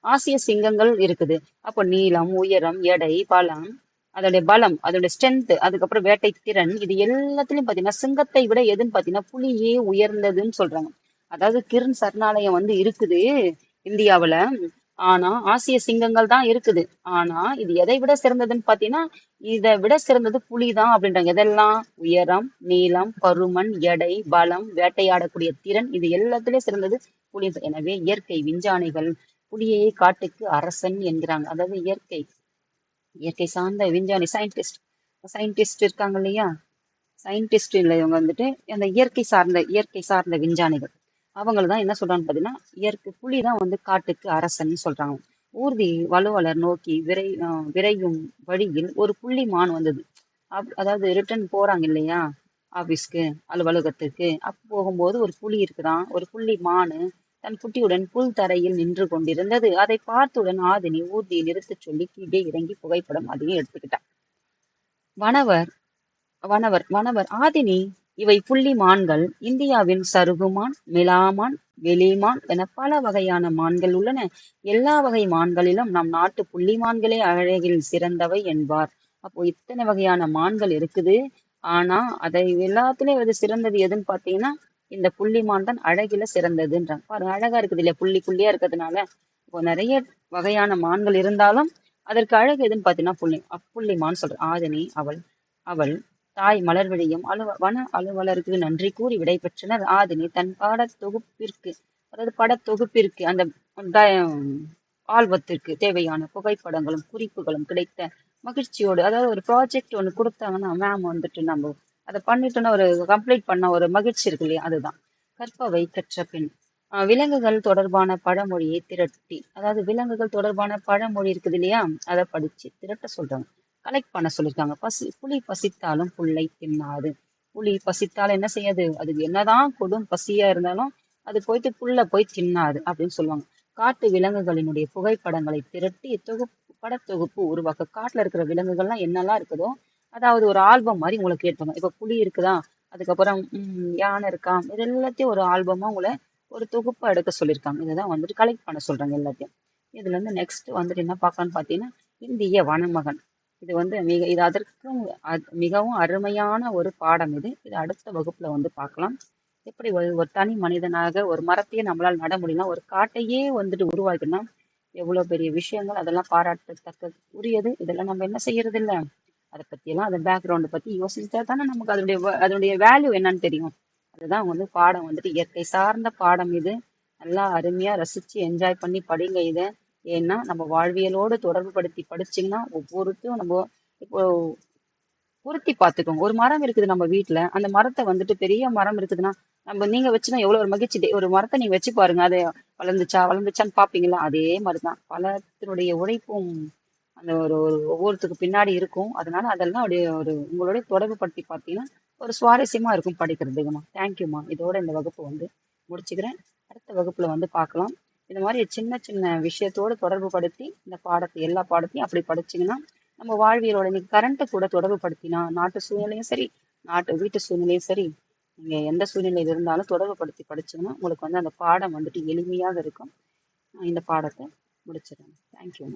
ஆசிய சிங்கங்கள் இருக்குது. அப்போ நீளம், உயரம், எடை, பலம், அதோடைய பலம், அதோடைய ஸ்ட்ரென்த், அதுக்கப்புறம் வேட்டை திறன், இது எல்லாத்துலயும் பாத்தீங்கன்னா சிங்கத்தை விட எதுன்னு பாத்தீங்கன்னா புலியே உயர்ந்ததுன்னு சொல்றாங்க. அதாவது கிர்ன் சரணாலயம் வந்து இருக்குது இந்தியாவுல. ஆனா ஆசிய சிங்கங்கள் தான் இருக்குது. ஆனா இது எதை விட சிறந்ததுன்னு பாத்தீங்கன்னா, இதை விட சிறந்தது புலிதான் அப்படின்றாங்க. எதெல்லாம்? உயரம், நீளம், பருமன், எடை, பலம், வேட்டையாடக்கூடிய திறன், இது எல்லாத்துலயும் சிறந்தது புலி. எனவே இயற்கை விஞ்ஞானிகள் புலியை காட்டுக்கு அரசன் என்கிறாங்க. அதாவது இயற்கை இயற்கை சார்ந்த விஞ்ஞானி, சயின்டிஸ்ட் இருக்காங்க இல்லையா? சயின்டிஸ்ட் இல்லை, இவங்க வந்துட்டு அந்த இயற்கை சார்ந்த விஞ்ஞானிகள். அவங்கள தான் என்ன சொல்றாங்க பாத்தீங்கன்னா, புலி தான் வந்து காட்டுக்கு அரசன் சொல்றாங்க. ஊர்தி வலுவலர் நோக்கி விரையும் வழியில் ஒரு புள்ளி மான் வந்தது. அதாவது ரிட்டர்ன் போறாங்க இல்லையா ஆபீஸ்க்கு, அலுவலகத்துக்கு. அப்ப போகும்போது ஒரு புலி இருக்குதான், ஒரு புள்ளி மானு தன் குட்டியுடன் புல் தரையில் நின்று கொண்டிருந்தது. அதை பார்த்தவுடன் ஆதினி ஊர்தியை நிறுத்தச் சொல்லி கீழே இறங்கி புகைப்படம் அதையும் எடுத்துக்கிட்டா. வனவர் வனவர் ஆதினி, இவை புள்ளி மான்கள். இந்தியாவில் சருகுமான், மிலாமான், வெளிமான் என பல வகையான மான்கள் உள்ளன. எல்லா வகை மான்களிலும் நம் நாட்டு புள்ளி மான்களே அழகில் சிறந்தவை என்பார். அப்போ இத்தனை வகையான மான்கள் இருக்குது. ஆனா அதை எல்லாத்துலயும் எது சிறந்தது எதுன்னு பாத்தீங்கன்னா, இந்த புள்ளிமான் தான் அழகில சிறந்ததுன்றாங்க. பாருங்க, அழகா இருக்குது இல்லையா? புள்ளி புள்ளியா இருக்கிறதுனால. இப்போ நிறைய வகையான மான்கள் இருந்தாலும் அதற்கு அழகு எதுன்னு பாத்தீங்கன்னா புள்ளிமான் சொல்ற ஆதினி. அவள் அவள் தாய் மலர்விழியும் வன அலுவலருக்கு நன்றி கூறி விடைபெற்றனர். ஆதினி தன் பாடத்தொகுப்பிற்கு, அதாவது படத்தொகுப்பிற்கு, அந்த ஆல்பத்திற்கு தேவையான புகைப்படங்களும் குறிப்புகளும் கிடைத்த மகிழ்ச்சியோடு, அதாவது ஒரு ப்ராஜெக்ட் ஒன்று கொடுத்தாங்கன்னா மேம் வந்துட்டு நம்ம அதை பண்ணிட்டோன்னா ஒரு கம்ப்ளீட் பண்ண ஒரு மகிழ்ச்சி இருக்கு இல்லையா? அதுதான். கற்பவை கற்ற பின் விலங்குகள் தொடர்பான பழமொழியை திரட்டி, அதாவது விலங்குகள் தொடர்பான பழமொழி இருக்குது இல்லையா? அதை படிச்சு திரட்ட சொல்றாங்க. கலெக்ட் பண்ண சொல்லியிருக்காங்க. புலி பசித்தாலும் புல்லை தின்னாது. புலி பசித்தாலும் என்ன செய்யாது? அது என்னதான் கொடும் பசியா இருந்தாலும் அது போயிட்டு புல்ல போய் தின்னாது அப்படின்னு சொல்லுவாங்க. காட்டு விலங்குகளினுடைய புகைப்படங்களை திரட்டி படத்தொகுப்பு உருவாக்க. காட்டுல இருக்கிற விலங்குகள்லாம் என்னெல்லாம் இருக்குதோ, அதாவது ஒரு ஆல்பம் மாதிரி உங்களுக்கு ஏற்றுவாங்க. இப்ப புலி இருக்குதா, அதுக்கப்புறம் யானை இருக்கா, இது எல்லாத்தையும் ஒரு ஆல்பமா உங்களை ஒரு தொகுப்பா எடுக்க சொல்லியிருக்காங்க. இதுதான் வந்துட்டு கலெக்ட் பண்ண சொல்றாங்க எல்லாத்தையும். இதுல இருந்து நெக்ஸ்ட் வந்துட்டு என்ன பார்க்கலாம்னு பார்த்தீங்கன்னா, இந்திய வனமகன். இது வந்து இது அதற்கும் மிகவும் அருமையான ஒரு பாடம். இது அடுத்த வகுப்புல வந்து பார்க்கலாம். எப்படி ஒரு தனி மனிதனாக ஒரு மரத்தையே நம்மளால் நட முடியும்னா, ஒரு காட்டையே வந்துட்டு உருவாக்கணும். எவ்வளவு பெரிய விஷயங்கள், அதெல்லாம் பாராட்டத்தக்க உரியது. இதெல்லாம் நம்ம என்ன செய்யறது இல்ல. அதை பத்தி எல்லாம், அந்த பேக்ரவுண்ட் பத்தி யோசிச்சா தானே நமக்கு அதனுடைய வேல்யூ என்னன்னு தெரியும். அதுதான் வந்து பாடம் வந்துட்டு இயற்கை சார்ந்த பாடம் இது. நல்லா அருமையா ரசிச்சு என்ஜாய் பண்ணி படிங்க இதை. ஏன்னா நம்ம வாழ்வியலோடு தொடர்பு படுத்தி படிச்சீங்கன்னா ஒவ்வொருத்தையும் நம்ம இப்போ பொருத்தி பார்த்துக்கோங்க. ஒரு மரம் இருக்குது நம்ம வீட்டுல, அந்த மரத்தை வந்துட்டு பெரிய மரம் இருக்குதுன்னா நீங்க வச்சுன்னா எவ்வளவு ஒரு மகிழ்ச்சி. ஒரு மரத்தை நீங்க வச்சு பாருங்க, அது வளர்ந்துச்சான்னு பாப்பீங்களா? அதே மாதிரிதான் பலத்தினுடைய உழைப்பும் அந்த ஒரு ஒவ்வொருத்துக்கு பின்னாடி இருக்கும். அதனால அதெல்லாம் அப்படியே உங்களுடைய தொடர்பு படுத்தி பார்த்தீங்கன்னா ஒரு சுவாரஸ்யமா இருக்கும் படிக்கிறதுக்குமா. தேங்க்யூமா. இதோட இந்த வகுப்பு வந்து முடிச்சுக்கிறேன். அடுத்த வகுப்புல வந்து பார்க்கலாம். இந்த மாதிரி சின்ன சின்ன விஷயத்தோடு தொடர்பு படுத்தி இந்த எல்லா பாடத்தையும் அப்படி படிச்சீங்கன்னா நம்ம வாழ்வியலோட இன்னைக்கு கரண்ட்டை கூட தொடர்பு படுத்தினா நாட்டு சூழ்நிலையும் சரி, வீட்டு சூழ்நிலையும் சரி, நீங்க எந்த சூழ்நிலையில இருந்தாலும் தொடர்பு படுத்தி படிச்சீங்கன்னா உங்களுக்கு வந்து அந்த பாடம் வந்துட்டு எளிமையாக இருக்கும். இந்த பாடத்தை முடிச்சிடறேன். தேங்க்யூ.